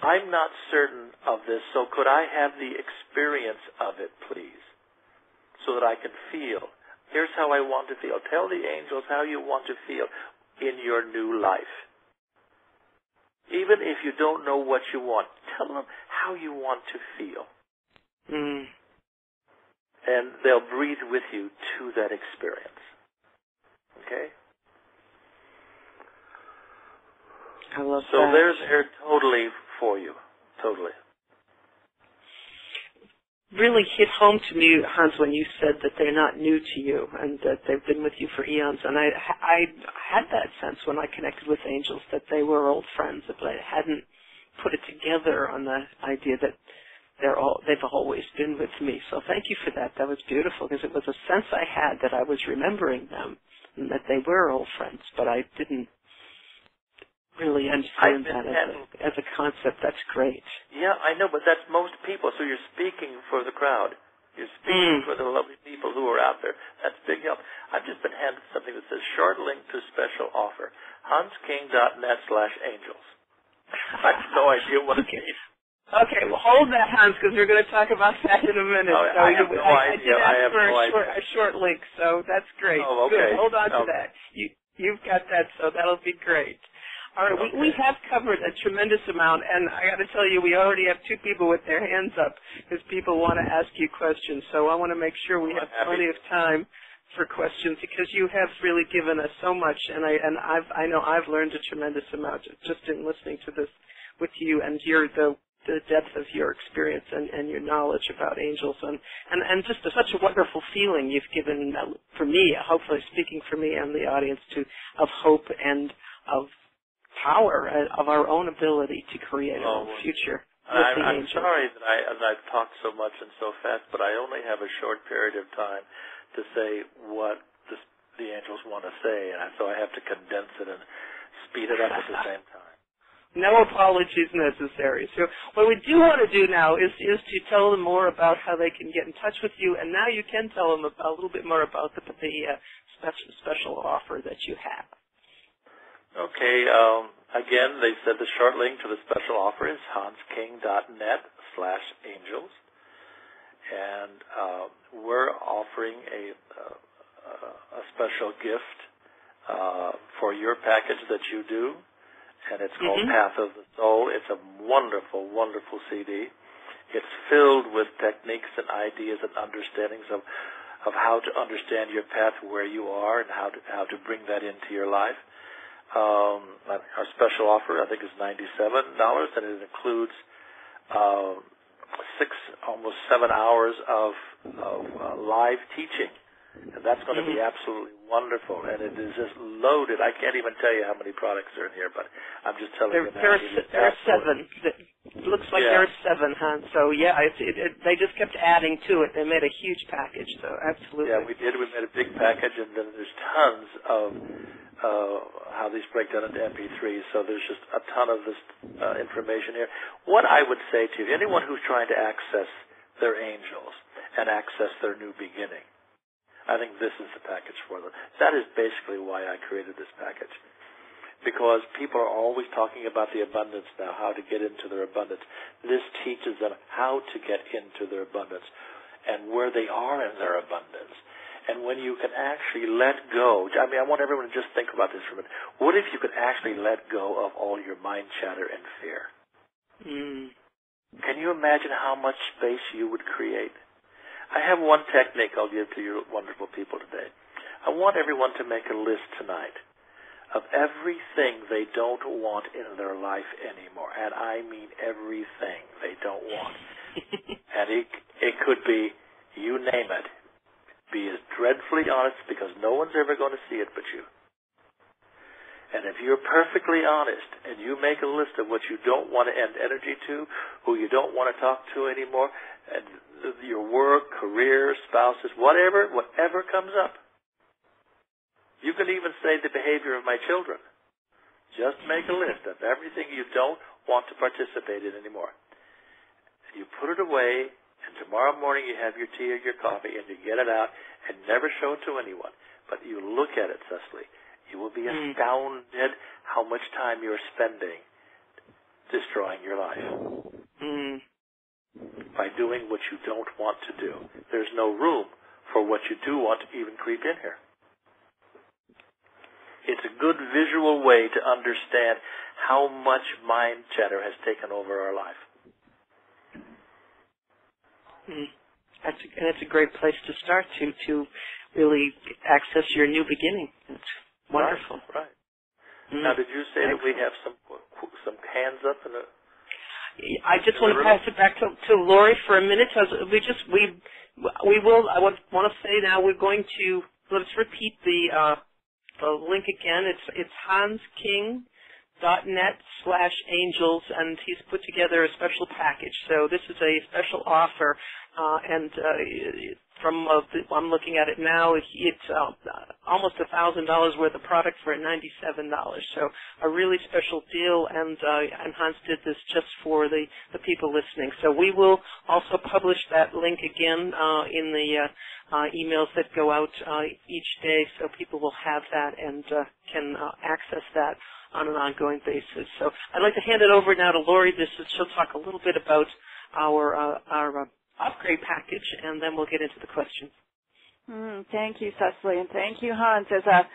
[SPEAKER 2] I'm not certain of this, so could I have the experience of it, please, so that I can feel. Here's how I want to feel. Tell the angels how you want to feel in your new life. Even if you don't know what you want, tell them how you want to feel.
[SPEAKER 3] Mm.
[SPEAKER 2] And they'll breathe with you to that experience. Okay?
[SPEAKER 3] I love
[SPEAKER 2] so
[SPEAKER 3] that.
[SPEAKER 2] they're totally for you. Totally.
[SPEAKER 3] Really hit home to me, Hans, when you said that they're not new to you and that they've been with you for eons. And I had that sense when I connected with angels that they were old friends, but I hadn't put it together on the idea that they've always been with me. So thank you for that. That was beautiful because it was a sense I had that I was remembering them and that they were old friends, but I didn't really understand that as a concept. That's great.
[SPEAKER 2] Yeah, I know, but that's most people. So you're speaking for the crowd. You're speaking for the lovely people who are out there. That's big help. I've just been handed something that says short link to special offer. HansKing.net/angels. I have no idea what it means.
[SPEAKER 3] Okay, well, hold that, Hans, because we're going to talk about that in a minute.
[SPEAKER 2] Oh,
[SPEAKER 3] so
[SPEAKER 2] I have no idea.
[SPEAKER 3] I did ask for a short link, so that's great.
[SPEAKER 2] Oh, okay.
[SPEAKER 3] Good. Hold on to that. You've got that, so that'll be great. All right,
[SPEAKER 2] okay.
[SPEAKER 3] we have covered a tremendous amount, and I got to tell you, we already have 2 people with their hands up because people want to ask you questions. So I want to make sure we have plenty of time for questions because you have really given us so much, and I know I've learned a tremendous amount just in listening to this with you and the depth of your experience and your knowledge about angels and just such a wonderful feeling you've given for me, hopefully speaking for me and the audience of hope and of power of our own ability to create our own future.
[SPEAKER 2] I'm sorry that I've talked so much and so fast, but I only have a short period of time to say what the angels want to say, and so I have to condense it and speed it up at the same time.
[SPEAKER 3] No apologies necessary. So what we do want to do now is to tell them more about how they can get in touch with you, and now you can tell them a little bit more about the special offer that you have.
[SPEAKER 2] Okay. Again, they said the short link to the special offer is HansKing.net/angels, and we're offering a special gift for your package that you do. And it's called Path of the Soul. It's a wonderful, wonderful CD. It's filled with techniques and ideas and understandings of how to understand your path, where you are, and how to bring that into your life. Our special offer, I think, is $97, and it includes almost 7 hours of live teaching. And that's going to be absolutely wonderful, and it is just loaded. I can't even tell you how many products are in here, but I'm just telling you now.
[SPEAKER 3] There are 7. It looks like there are 7, huh? So, yeah, they just kept adding to it. They made a huge package, so absolutely.
[SPEAKER 2] Yeah, we did. We made a big package, and then there's tons how these break down into MP3s. So there's just a ton of this information here. What I would say to you, anyone who's trying to access their angels and access their new beginning, I think this is the package for them. That is basically why I created this package. Because people are always talking about the abundance now, how to get into their abundance. This teaches them how to get into their abundance and where they are in their abundance. And when you can actually let go, I mean, I want everyone to just think about this for a minute. What if you could actually let go of all your mind chatter and fear? Can you imagine how much space you would create? I have one technique I'll give to you wonderful people today. I want everyone to make a list tonight of everything they don't want in their life anymore. And I mean everything they don't want. And it could be, you name it. Be as dreadfully honest, because no one's ever going to see it but you. And if you're perfectly honest and you make a list of what you don't want to end energy to, who you don't want to talk to anymore, and your work, career, spouses, whatever comes up. You can even say the behavior of my children. Just make a list of everything you don't want to participate in anymore. You put it away, and tomorrow morning you have your tea or your coffee and you get it out and never show it to anyone. But you look at it, Cecily. You will be astounded how much time you're spending destroying your life by doing what you don't want to do. There's no room for what you do want to even creep in here. It's a good visual way to understand how much mind chatter has taken over our life.
[SPEAKER 3] That's a great place to start to really access your new beginning. It's wonderful.
[SPEAKER 2] Right. Now, did you say that we have some hands up in the?
[SPEAKER 3] I just want to pass it back to Lori for a minute. We will. I want to say now we're going to let's repeat the link again. It's hansking.net/angels, and he's put together a special package. So this is a special offer, and I'm looking at it now. It's almost $1,000 worth of product for $97. So a really special deal, and Hans did this just for the people listening. So we will also publish that link again in the emails that go out each day, so people will have that and can access that on an ongoing basis. So I'd like to hand it over now to Lori. She'll talk a little bit about our upgrade package, and then we'll get into the questions.
[SPEAKER 1] Thank you, Cecily, and thank you, Hans. As a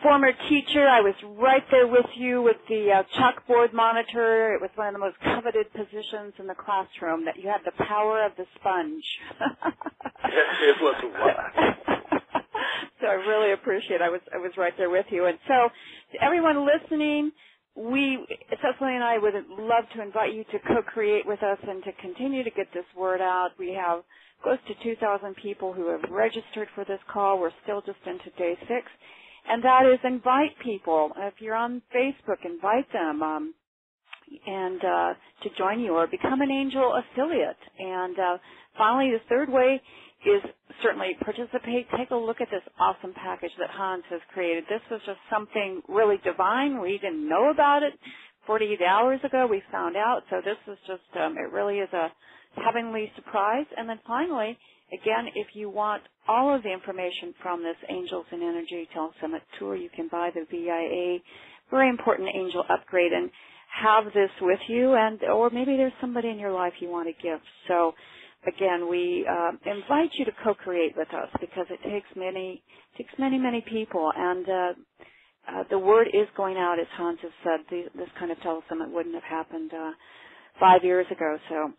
[SPEAKER 1] former teacher, I was right there with you with the chalkboard monitor. It was one of the most coveted positions in the classroom, that you had the power of the sponge.
[SPEAKER 2] It was wonderful.
[SPEAKER 1] So I really appreciate it. I was right there with you. And so to everyone listening, Cecily and I would love to invite you to co-create with us and to continue to get this word out. We have close to 2,000 people who have registered for this call. We're still just into day 6. And that is invite people. If you're on Facebook, invite them and to join you or become an angel affiliate. And finally, the third way is certainly participate. Take a look at this awesome package that Hans has created. This was just something really divine. We didn't know about it 48 hours ago. We found out. So this is just, it really is a heavenly surprise. And then finally, again, if you want all of the information from this Angels and Energy Telesummit tour, you can buy the VIA, very important angel upgrade, and have this with you, or maybe there's somebody in your life you want to give. So again, we invite you to co-create with us, because it takes many people, and the word is going out, as Hans has said. This kind of telesummit wouldn't have happened 5 years ago, so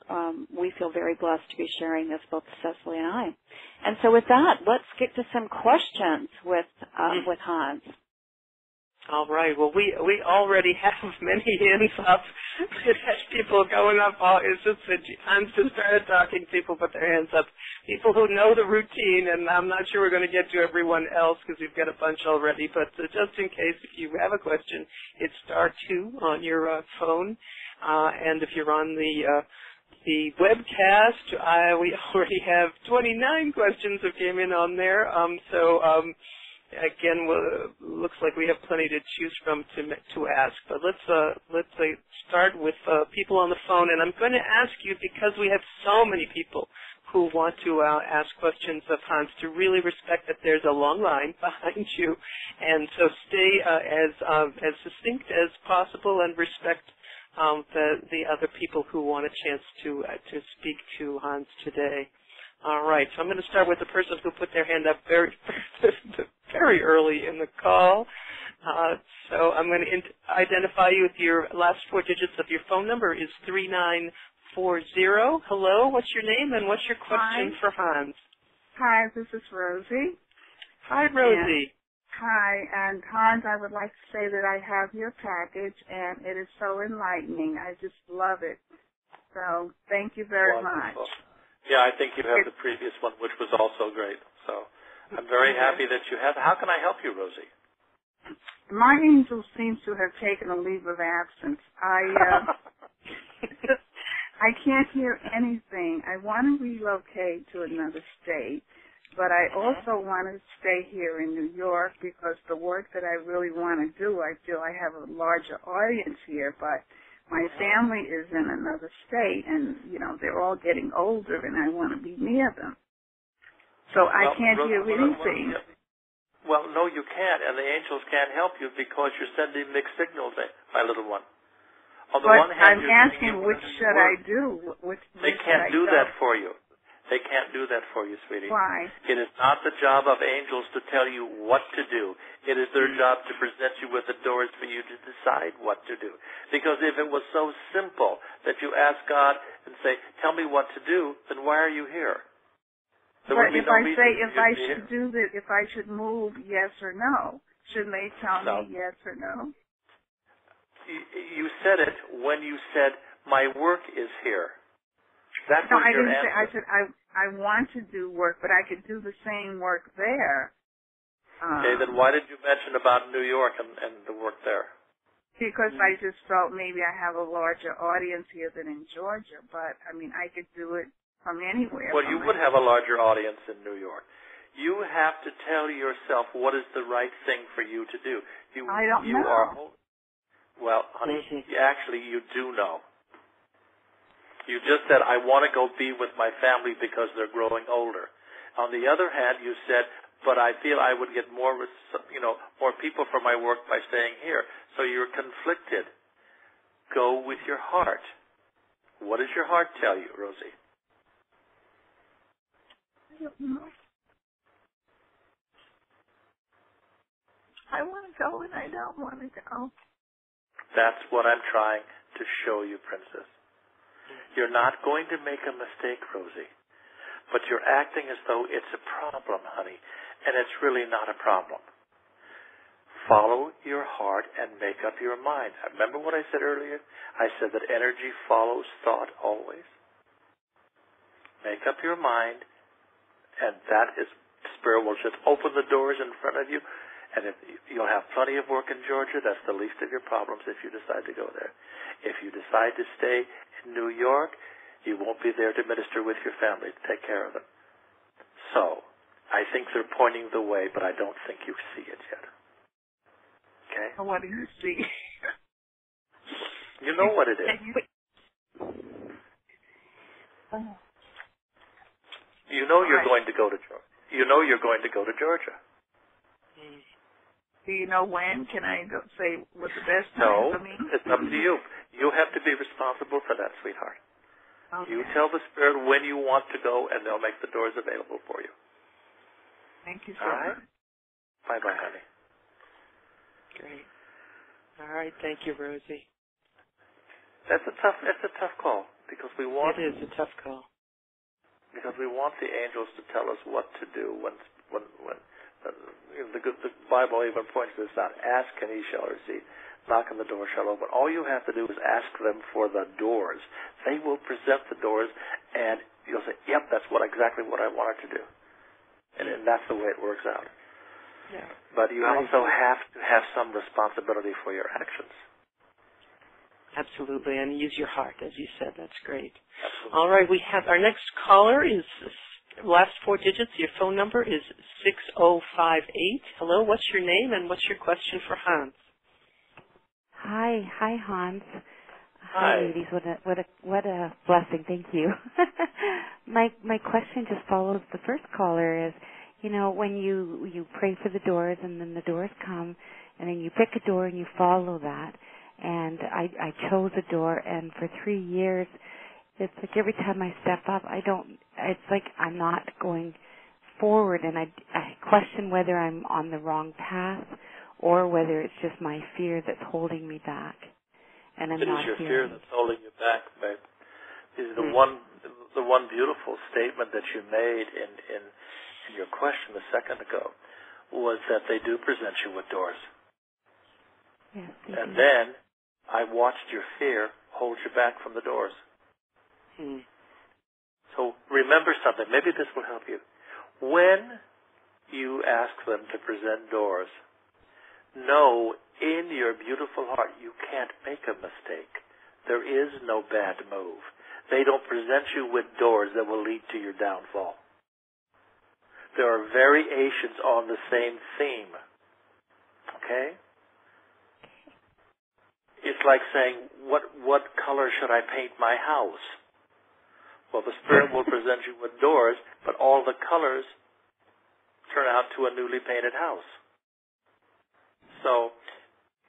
[SPEAKER 1] we feel very blessed to be sharing this, both Cecily and I. And so with that, let's get to some questions with Hans.
[SPEAKER 3] All right. Well, we already have many hands up. It has people going up. It's just that Hans just started talking. People put their hands up. People who know the routine, and I'm not sure we're going to get to everyone else because we've got a bunch already. But just in case, if you have a question, it's *2 on your phone. And if you're on the webcast, we already have 29 questions that came in on there. again, looks like we have plenty to choose from to ask. But let's start with people on the phone. And I'm going to ask you, because we have so many people who want to ask questions of Hans, to really respect that there's a long line behind you, and so stay as succinct as possible and respect the other people who want a chance to speak to Hans today. All right, so I'm going to start with the person who put their hand up very very early in the call. So I'm going to identify you with your last four digits of your phone number is 3940. Hello, what's your name and what's your question for Hans?
[SPEAKER 4] Hi, this is Rosie.
[SPEAKER 3] Hi, Rosie.
[SPEAKER 4] Hi, and Hans, I would like to say that I have your package, and it is so enlightening. I just love it. So thank you very much.
[SPEAKER 2] Yeah, I think you have the previous one, which was also great. So I'm very happy that you have. How can I help you, Rosie?
[SPEAKER 4] My angel seems to have taken a leave of absence. I can't hear anything. I want to relocate to another state, but I also want to stay here in New York because the work that I really want to do, I feel I have a larger audience here, but my family is in another state, and, they're all getting older, and I want to be near them. So I can't hear anything.
[SPEAKER 2] Well, no, you can't, and the angels can't help you because you're sending mixed signals, my little one. On the one hand,
[SPEAKER 4] I'm asking, which should I do?
[SPEAKER 2] They can't do that for you. They can't do that for you, sweetie.
[SPEAKER 4] Why?
[SPEAKER 2] It is not the job of angels to tell you what to do. It is their job to present you with the doors for you to decide what to do. Because if it was so simple that you ask God and say, tell me what to do, then why are you here?
[SPEAKER 4] But if I say if I should do this, if I should move, yes or no, shouldn't they tell me yes or no?
[SPEAKER 2] You said it when you said, my work is here. That's
[SPEAKER 4] no,
[SPEAKER 2] what
[SPEAKER 4] I didn't
[SPEAKER 2] answer.
[SPEAKER 4] say, I said I want to do work, but I could do the same work there.
[SPEAKER 2] Okay, then why did you mention about New York and the work there?
[SPEAKER 4] Because I just felt maybe I have a larger audience here than in Georgia, but, I could do it from anywhere.
[SPEAKER 2] Well, you would have a larger audience in New York. You have to tell yourself what is the right thing for you to do.
[SPEAKER 4] I don't know.
[SPEAKER 2] Well, honey, actually, you do know. You just said, I want to go be with my family because they're growing older. On the other hand, you said, but I feel I would get more people for my work by staying here. So you're conflicted. Go with your heart. What does your heart tell you, Rosie?
[SPEAKER 4] I don't know. I want to go and I don't want to go.
[SPEAKER 2] That's what I'm trying to show you, Princess. You're not going to make a mistake, Rosie. But you're acting as though it's a problem, honey, and it's really not a problem. Follow your heart and make up your mind. Remember what I said earlier? I said that energy follows thought always. Make up your mind, and that is, Spirit will just open the doors in front of you. And if you'll have plenty of work in Georgia, that's the least of your problems if you decide to go there. If you decide to stay in New York, you won't be there to minister with your family, to take care of them. So, I think they're pointing the way, but I don't think you see it yet. Okay?
[SPEAKER 4] What do you see?
[SPEAKER 2] You know what it is. You know you're going to go to Georgia. You know you're going to go to Georgia.
[SPEAKER 4] Do you know when? Can I go say what's the best time for me?
[SPEAKER 2] No, it's up to you. You have to be responsible for that, sweetheart.
[SPEAKER 4] Okay.
[SPEAKER 2] You tell the Spirit when you want to go, and they'll make the doors available for you.
[SPEAKER 4] Thank you so much.
[SPEAKER 2] Bye-bye, honey.
[SPEAKER 3] Great. All right, thank you, Rosie.
[SPEAKER 2] That's a tough call because we want.
[SPEAKER 3] It is a tough call.
[SPEAKER 2] Because we want the angels to tell us what to do when the Bible even points this out. Ask and ye shall receive. Knock and the door shall open. All you have to do is ask them for the doors. They will present the doors, and you'll say, yep, that's exactly what I wanted to do. And that's the way it works out.
[SPEAKER 3] Yeah.
[SPEAKER 2] But you also have to have some responsibility for your actions.
[SPEAKER 3] Absolutely, and use your heart, as you said. That's great.
[SPEAKER 2] Absolutely.
[SPEAKER 3] All right, we have our next caller is last four digits, your phone number is 6058. Hello, what's your name and what's your question for Hans?
[SPEAKER 5] Hi, Hans.
[SPEAKER 2] Hi,
[SPEAKER 5] ladies. What a blessing. Thank you. My question just follows the first caller. Is, when you pray for the doors and then the doors come, and then you pick a door and you follow that. And I chose a door, and for 3 years, it's like every time I step up, it's like I'm not going forward, and I question whether I'm on the wrong path or whether it's just my fear that's holding me back. And I'm not
[SPEAKER 2] it is your
[SPEAKER 5] hearing.
[SPEAKER 2] fear that's holding you back, babe. The one beautiful statement that you made in your question a second ago was that they do present you with doors.
[SPEAKER 5] Yes,
[SPEAKER 2] and then I watched your fear hold you back from the doors. So remember something. Maybe this will help you. When you ask them to present doors, know in your beautiful heart you can't make a mistake. There is no bad move. They don't present you with doors that will lead to your downfall. There are variations on the same theme. Okay? It's like saying, what color should I paint my house? Well, the Spirit will present you with doors, but all the colors turn out to a newly painted house. So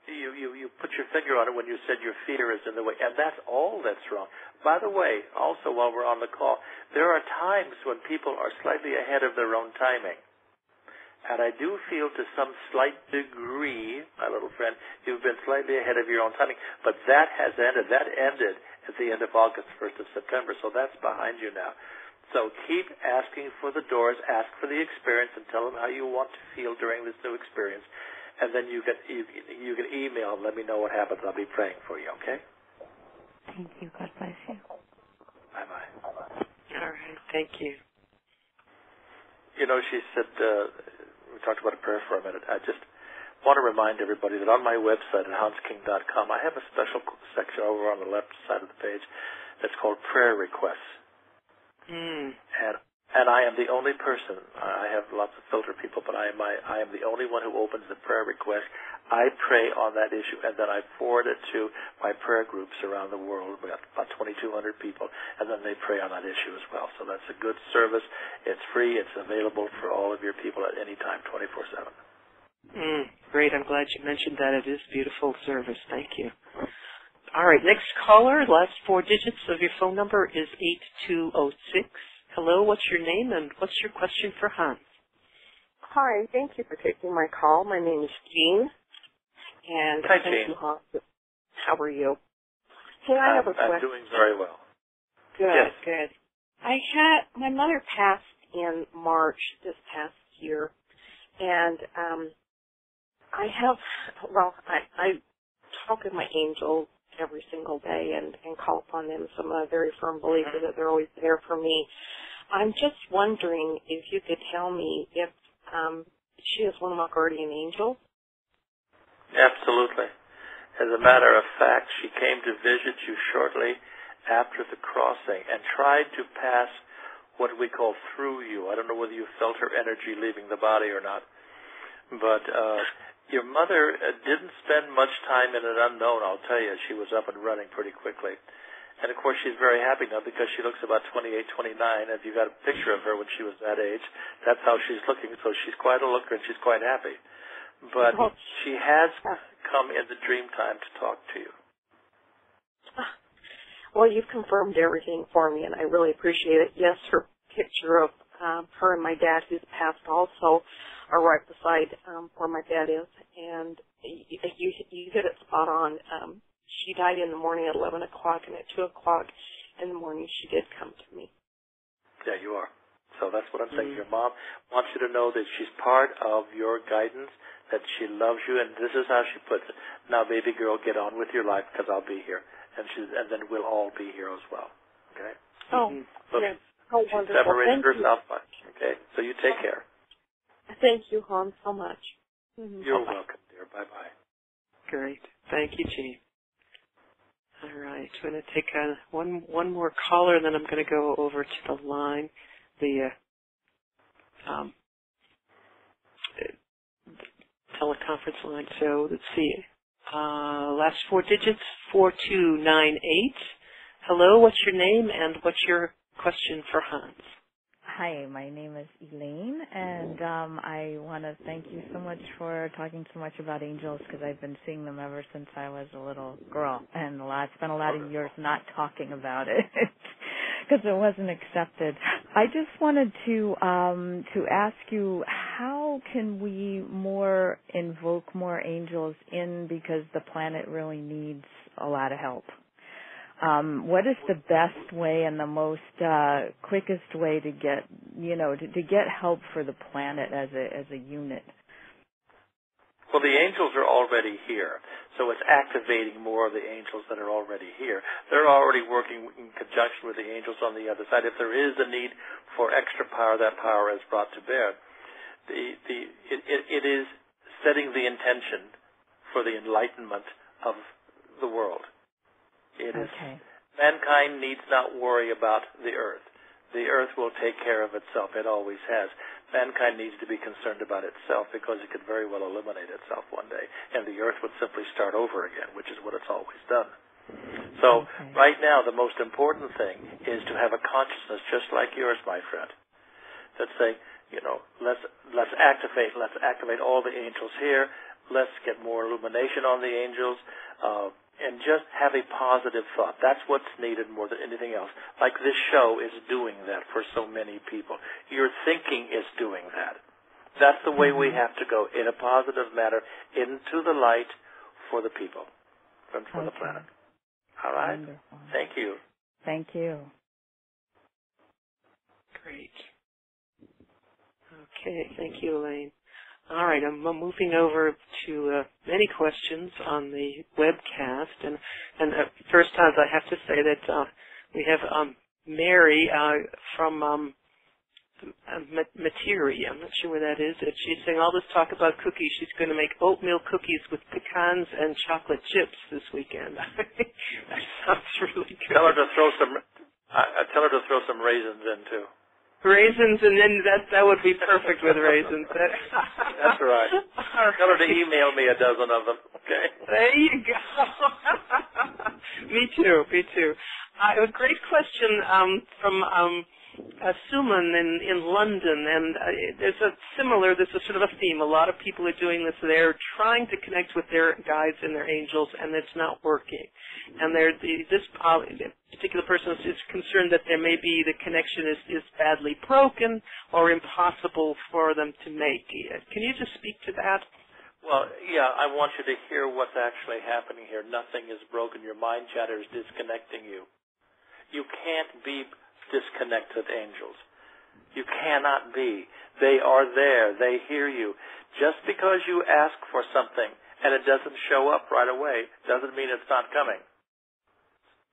[SPEAKER 2] you put your finger on it when you said your fear is in the way, and that's all that's wrong. By the way, also while we're on the call, there are times when people are slightly ahead of their own timing. And I do feel to some slight degree, my little friend, you've been slightly ahead of your own timing, but that has ended. That ended at the end of August, 1st of September, so that's behind you now. So keep asking for the doors, ask for the experience, and tell them how you want to feel during this new experience. And then you can email and let me know what happens. I'll be praying for you, okay?
[SPEAKER 5] Thank you. God bless you.
[SPEAKER 2] Bye-bye.
[SPEAKER 3] All right. Thank you.
[SPEAKER 2] She said, we talked about a prayer for a minute. I just want to remind everybody that on my website at hansking.com, I have a special section over on the left side of the page that's called Prayer Requests. And I am the only person, I have lots of filter people, but I am the only one who opens the prayer request. I pray on that issue, and then I forward it to my prayer groups around the world. We have about 2,200 people, and then they pray on that issue as well. So that's a good service. It's free. It's available for all of your people at any time, 24/7.
[SPEAKER 3] Great. I'm glad you mentioned that. It is beautiful service. Thank you. All right. Next caller, last four digits of your phone number is 8206. Hello, what's your name and what's your question for Hans?
[SPEAKER 6] Hi, thank you for taking my call. My name is Jean. And
[SPEAKER 2] hi,
[SPEAKER 6] thank
[SPEAKER 2] Jean.
[SPEAKER 6] you, Hans. How are you? Hey, I have a question.
[SPEAKER 2] I'm doing very well.
[SPEAKER 6] Good,
[SPEAKER 2] yes.
[SPEAKER 6] Good. My mother passed in March this past year, and I talk with my angels every single day and call upon them. So I'm a very firm believer that they're always there for me. I'm just wondering if you could tell me if she is one of my guardian angels.
[SPEAKER 2] Absolutely. As a matter of fact, she came to visit you shortly after the crossing and tried to pass what we call through you. I don't know whether you felt her energy leaving the body or not, but your mother didn't spend much time in an unknown, I'll tell you. She was up and running pretty quickly. And, of course, she's very happy now because she looks about 28, 29. If you got a picture of her when she was that age, that's how she's looking. So she's quite a looker and she's quite happy. But she has come in the dream time to talk to you.
[SPEAKER 6] Well, you've confirmed everything for me, and I really appreciate it. Yes, her picture of her and my dad, who's passed also, are right beside where my dad is. And you hit it spot on. She died in the morning at 11 o'clock, and at 2 o'clock in the morning she did come to me.
[SPEAKER 2] Yeah, you are. So that's what I'm saying. Your mom wants you to know that she's part of your guidance, that she loves you, and this is how she puts it. Now, baby girl, get on with your life because I'll be here. And then we'll all be here as well. Okay?
[SPEAKER 6] Oh, yes. How wonderful.
[SPEAKER 2] She separated
[SPEAKER 6] Thank
[SPEAKER 2] herself.
[SPEAKER 6] you.
[SPEAKER 2] Okay? So you take care.
[SPEAKER 6] Thank you, Hans, so much.
[SPEAKER 2] You're welcome, dear. Bye-bye.
[SPEAKER 3] Great. Thank you, Jean. All right. I'm going to take one more caller, and then I'm going to go over to the line. The teleconference line. So let's see. Last four digits, 4298. Hello, what's your name and what's your question for Hans?
[SPEAKER 7] Hi, my name is Elaine, and I want to thank you so much for talking so much about angels, because I've been seeing them ever since I was a little girl, and spent a lot of years not talking about it because it wasn't accepted. I just wanted to ask you, how can we invoke more angels in, because the planet really needs a lot of help? What is the best way and the most quickest way to get, to get help for the planet as a unit?
[SPEAKER 2] Well, the angels are already here, so it's activating more of the angels that are already here. They're already working in conjunction with the angels on the other side. If there is a need for extra power, that power is brought to bear. It is setting the intention for the enlightenment of the world. It is, mankind needs not worry about the earth. The earth will take care of itself. It always has. Mankind needs to be concerned about itself, because it could very well eliminate itself one day, and the earth would simply start over again, which is what it's always done. So right now, the most important thing is to have a consciousness just like yours, my friend, that say, let's activate all the angels here. Let's get more illumination on the angels. And just have a positive thought. That's what's needed more than anything else. Like this show is doing that for so many people. Your thinking is doing that. That's the way we have to go, in a positive manner, into the light for the people and for the planet. All right?
[SPEAKER 7] Wonderful.
[SPEAKER 2] Thank you.
[SPEAKER 7] Thank you.
[SPEAKER 3] Great. Okay, thank you, Elaine. All right, I'm moving over to many questions on the webcast, and first, Hans, I have to say that we have Mary from Materi. I'm not sure where that is. She's saying all this talk about cookies. She's going to make oatmeal cookies with pecans and chocolate chips this weekend. That sounds really good.
[SPEAKER 2] Tell her to throw some raisins in too.
[SPEAKER 3] Raisins, and then that would be perfect with raisins.
[SPEAKER 2] That's right. Tell her to email me a dozen of them, okay?
[SPEAKER 3] There you go. Me too. A great question from Suman in London, and there's a sort of a theme. A lot of people are doing this. They're trying to connect with their guides and their angels, and it's not working. And this particular person is concerned that there may be the connection is badly broken or impossible for them to make. Can you just speak to that?
[SPEAKER 2] Well, yeah, I want you to hear what's actually happening here. Nothing is broken. Your mind chatter is disconnecting you. You can't be disconnected angels. You cannot be. They are there. They hear you. Just because you ask for something and it doesn't show up right away doesn't mean it's not coming.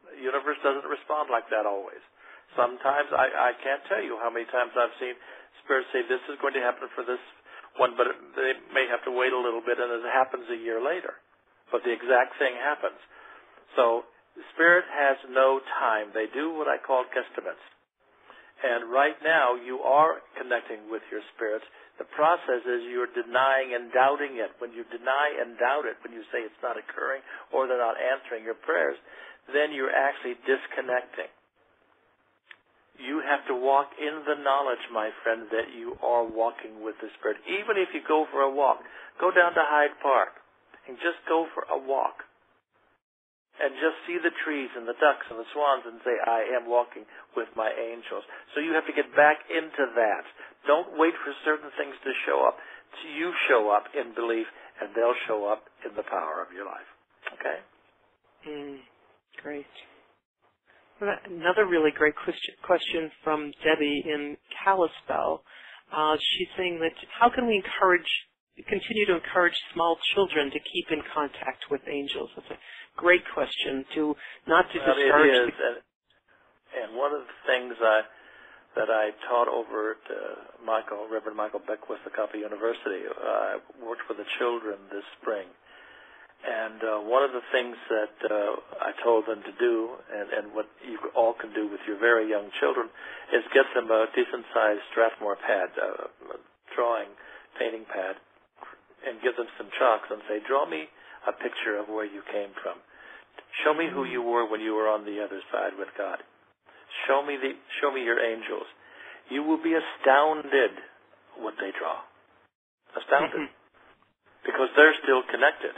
[SPEAKER 2] The universe doesn't respond like that always. Sometimes I can't tell you how many times I've seen spirits say this is going to happen for this one, but they may have to wait a little bit, and it happens a year later. But the exact thing happens. So Spirit has no time. They do what I call guesstimates. And right now, you are connecting with your spirits. The process is you're denying and doubting it. When you deny and doubt it, when you say it's not occurring or they're not answering your prayers, then you're actually disconnecting. You have to walk in the knowledge, my friend, that you are walking with the Spirit. Even if you go for a walk, go down to Hyde Park and just go for a walk. And just see the trees and the ducks and the swans and say, I am walking with my angels. So you have to get back into that. Don't wait for certain things to show up. You show up in belief, and they'll show up in the power of your life. Okay?
[SPEAKER 3] Great. Another really great question from Debbie in Kalispell. She's saying that how can we continue to encourage small children to keep in contact with angels? That's a great question. Not to discourage.
[SPEAKER 2] It is, and one of the things that I taught over at Reverend Michael Beckwith, the Copper University, I worked with the children this spring, And one of the things that I told them to do, and what you all can do with your very young children, is get them a decent-sized Strathmore pad, painting pad, and give them some chalks and say, draw me a picture of where you came from. Show me who you were when you were on the other side with God. Show me your angels. You will be astounded what they draw. Astounded. Because they're still connected.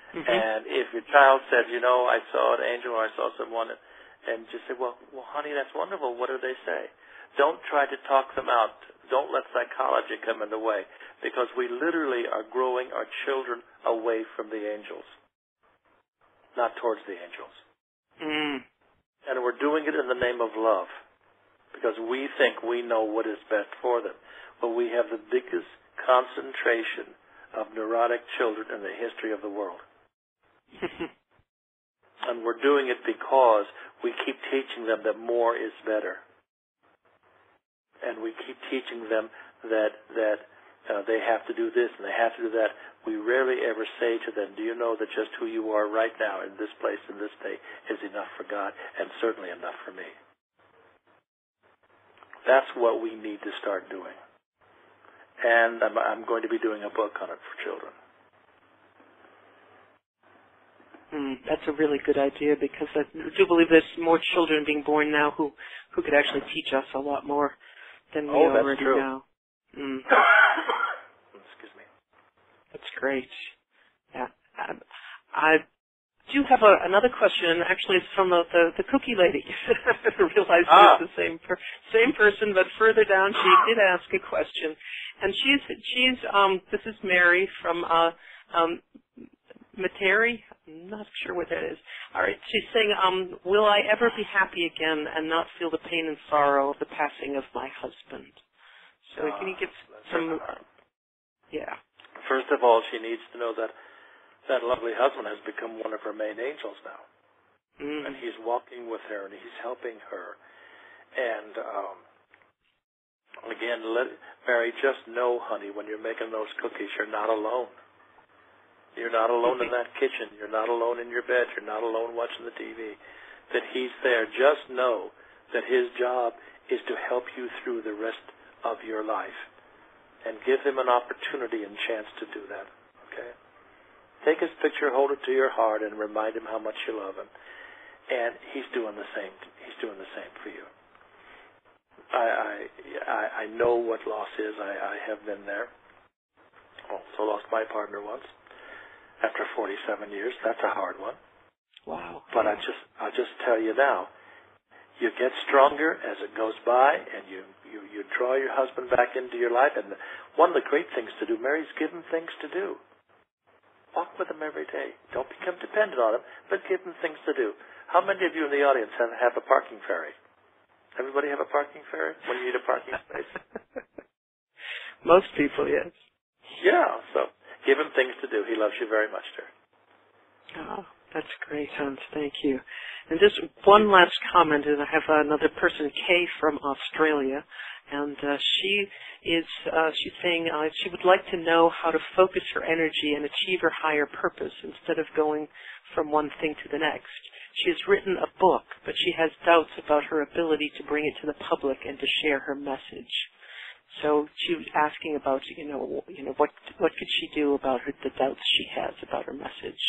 [SPEAKER 2] And if your child said, I saw an angel or I saw someone, and just say, well, honey, that's wonderful. What do they say? Don't try to talk them out. Don't let psychology come in the way, because we literally are growing our children away from the angels, not towards the angels. And we're doing it in the name of love, because we think we know what is best for them. But we have the biggest concentration of neurotic children in the history of the world. And we're doing it because we keep teaching them that more is better. And we keep teaching them that they have to do this and they have to do that. We rarely ever say to them, do you know that just who you are right now in this place, in this day, is enough for God and certainly enough for me. That's what we need to start doing. And I'm going to be doing a book on it for children.
[SPEAKER 3] That's a really good idea, because I do believe there's more children being born now who could actually teach us a lot more than we already know.
[SPEAKER 2] Excuse me.
[SPEAKER 3] That's great. Yeah. I do have another question, and actually it's from the cookie lady. I realized it's the same person, but further down she did ask a question. And she's this is Mary from Metairie. I'm not sure what that is. All right. She's saying, will I ever be happy again and not feel the pain and sorrow of the passing of my husband? So can you give some... Yeah.
[SPEAKER 2] First of all, she needs to know that that lovely husband has become one of her main angels now. And he's walking with her and he's helping her. And again, Mary, just know, honey, when you're making those cookies, you're not alone. You're not alone in that kitchen. You're not alone in your bed. You're not alone watching the TV. That he's there. Just know that his job is to help you through the rest of your life. And give him an opportunity and chance to do that. Okay? Take his picture, hold it to your heart, and remind him how much you love him. And he's doing the same. He's doing the same for you. I know what loss is. I have been there. Also lost my partner once. After 47 years, that's a hard one.
[SPEAKER 3] Wow.
[SPEAKER 2] But I'll just tell you now, you get stronger as it goes by, and you draw your husband back into your life. And one of the great things to do, Mary's given things to do. Walk with him every day. Don't become dependent on him, but give him things to do. How many of you in the audience have a parking ferry? Everybody have a parking ferry when you need a parking space?
[SPEAKER 3] Most people, yes.
[SPEAKER 2] Yeah, so give him things to do. He loves you very much, dear.
[SPEAKER 3] Oh, that's great, Hans. Thank you. And just one last comment, and I have another person, Kay from Australia, and she's saying she would like to know how to focus her energy and achieve her higher purpose instead of going from one thing to the next. She has written a book, but she has doubts about her ability to bring it to the public and to share her message. So she was asking about, what could she do about the doubts she has about her message,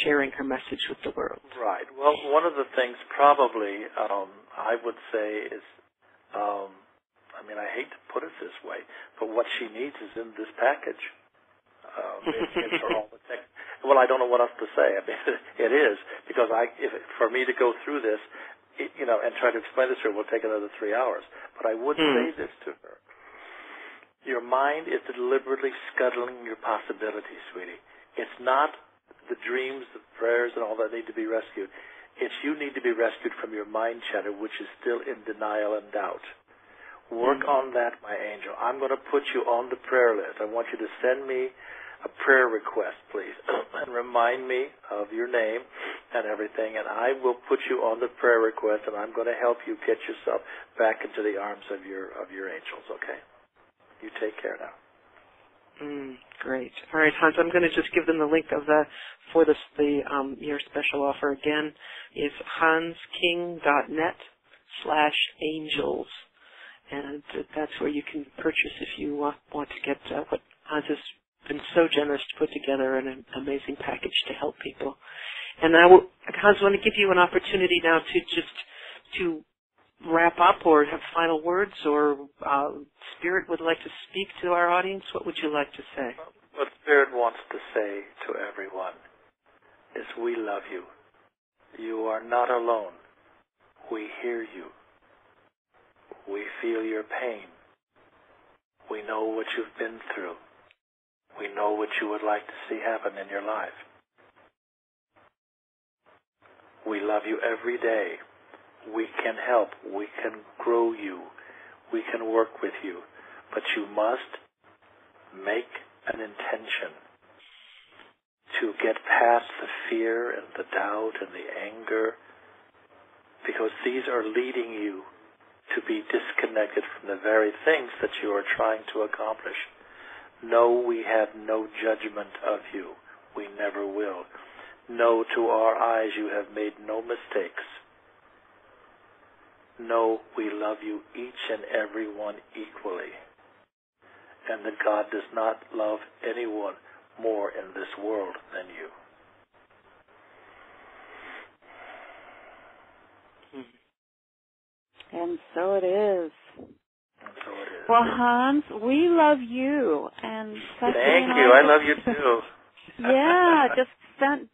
[SPEAKER 3] sharing her message with the world.
[SPEAKER 2] Right. Well, one of the things probably I would say is, I hate to put it this way, but what she needs is in this package. It's all the things. Well, I don't know what else to say. It is, because for me to go through this, and try to explain this to her will take another 3 hours. But I would say this to her. Your mind is deliberately scuttling your possibilities, sweetie. It's not the dreams, the prayers, and all that need to be rescued. It's you need to be rescued from your mind chatter, which is still in denial and doubt. Work on that, my angel. I'm going to put you on the prayer list. I want you to send me a prayer request, please, and remind me of your name and everything, and I will put you on the prayer request, and I'm going to help you get yourself back into the arms of your angels, okay? You take care now.
[SPEAKER 3] Great. All right, Hans, I'm going to just give them the link of your special offer again. It's hansking.net/angels. And that's where you can purchase if you want to get what Hans has been so generous to put together, an amazing package to help people. And Hans, I want to give you an opportunity now to wrap up or have final words, or Spirit would like to speak to our audience. What would you like to say?
[SPEAKER 2] What Spirit wants to say to everyone is we love you. You are not alone. We hear you. We feel your pain. We know what you've been through. We know what you would like to see happen in your life. We love you every day. We can help. We can grow you. We can work with you. But you must make an intention to get past the fear and the doubt and the anger, because these are leading you to be disconnected from the very things that you are trying to accomplish. No, we have no judgment of you. We never will. No, to our eyes you have made no mistakes. No, we love you each and every one equally. And that God does not love anyone more in this world than you.
[SPEAKER 1] And so it is.
[SPEAKER 2] And so it is.
[SPEAKER 1] Well, Hans, we love you. And
[SPEAKER 2] thank you. I love you too.
[SPEAKER 1] Yeah, just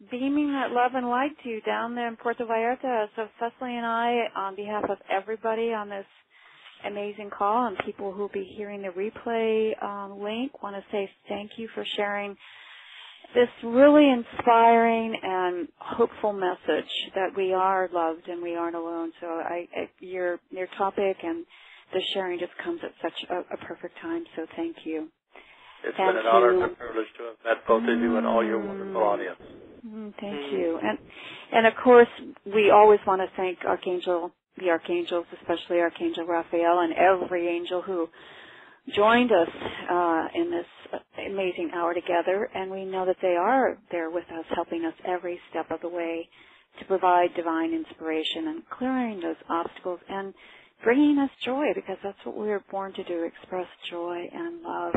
[SPEAKER 1] beaming that love and light to you down there in Puerto Vallarta. So Cecily and I, on behalf of everybody on this amazing call and people who will be hearing the replay link, want to say thank you for sharing this really inspiring and hopeful message that we are loved and we aren't alone. So your topic and the sharing just comes at such a perfect time. So thank you.
[SPEAKER 2] It's been an honor and a privilege to have met both of you and all your wonderful audience.
[SPEAKER 1] Thank you. And of course, we always want to thank the archangels, especially Archangel Raphael and every angel who joined us in this amazing hour together. And we know that they are there with us, helping us every step of the way to provide divine inspiration and clearing those obstacles and bringing us joy, because that's what we were born to do, express joy and love.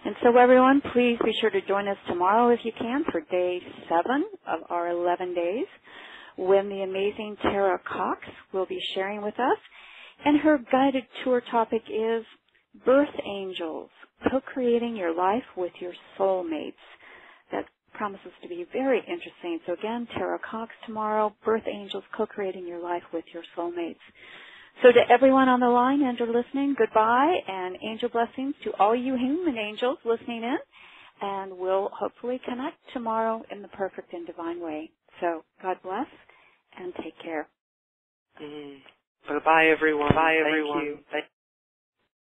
[SPEAKER 1] And so everyone, please be sure to join us tomorrow if you can for day 7 of our 11 days, when the amazing Tara Cox will be sharing with us. And her guided tour topic is Birth Angels, co-creating your life with your soulmates. That promises to be very interesting. So again, Tara Cox tomorrow, Birth Angels, co-creating your life with your soulmates. So to everyone on the line and listening, goodbye, and angel blessings to all you human angels listening in. And we'll hopefully connect tomorrow in the perfect and divine way. So God bless and take care.
[SPEAKER 3] Bye-bye, everyone. Bye, everyone.
[SPEAKER 1] Thank you.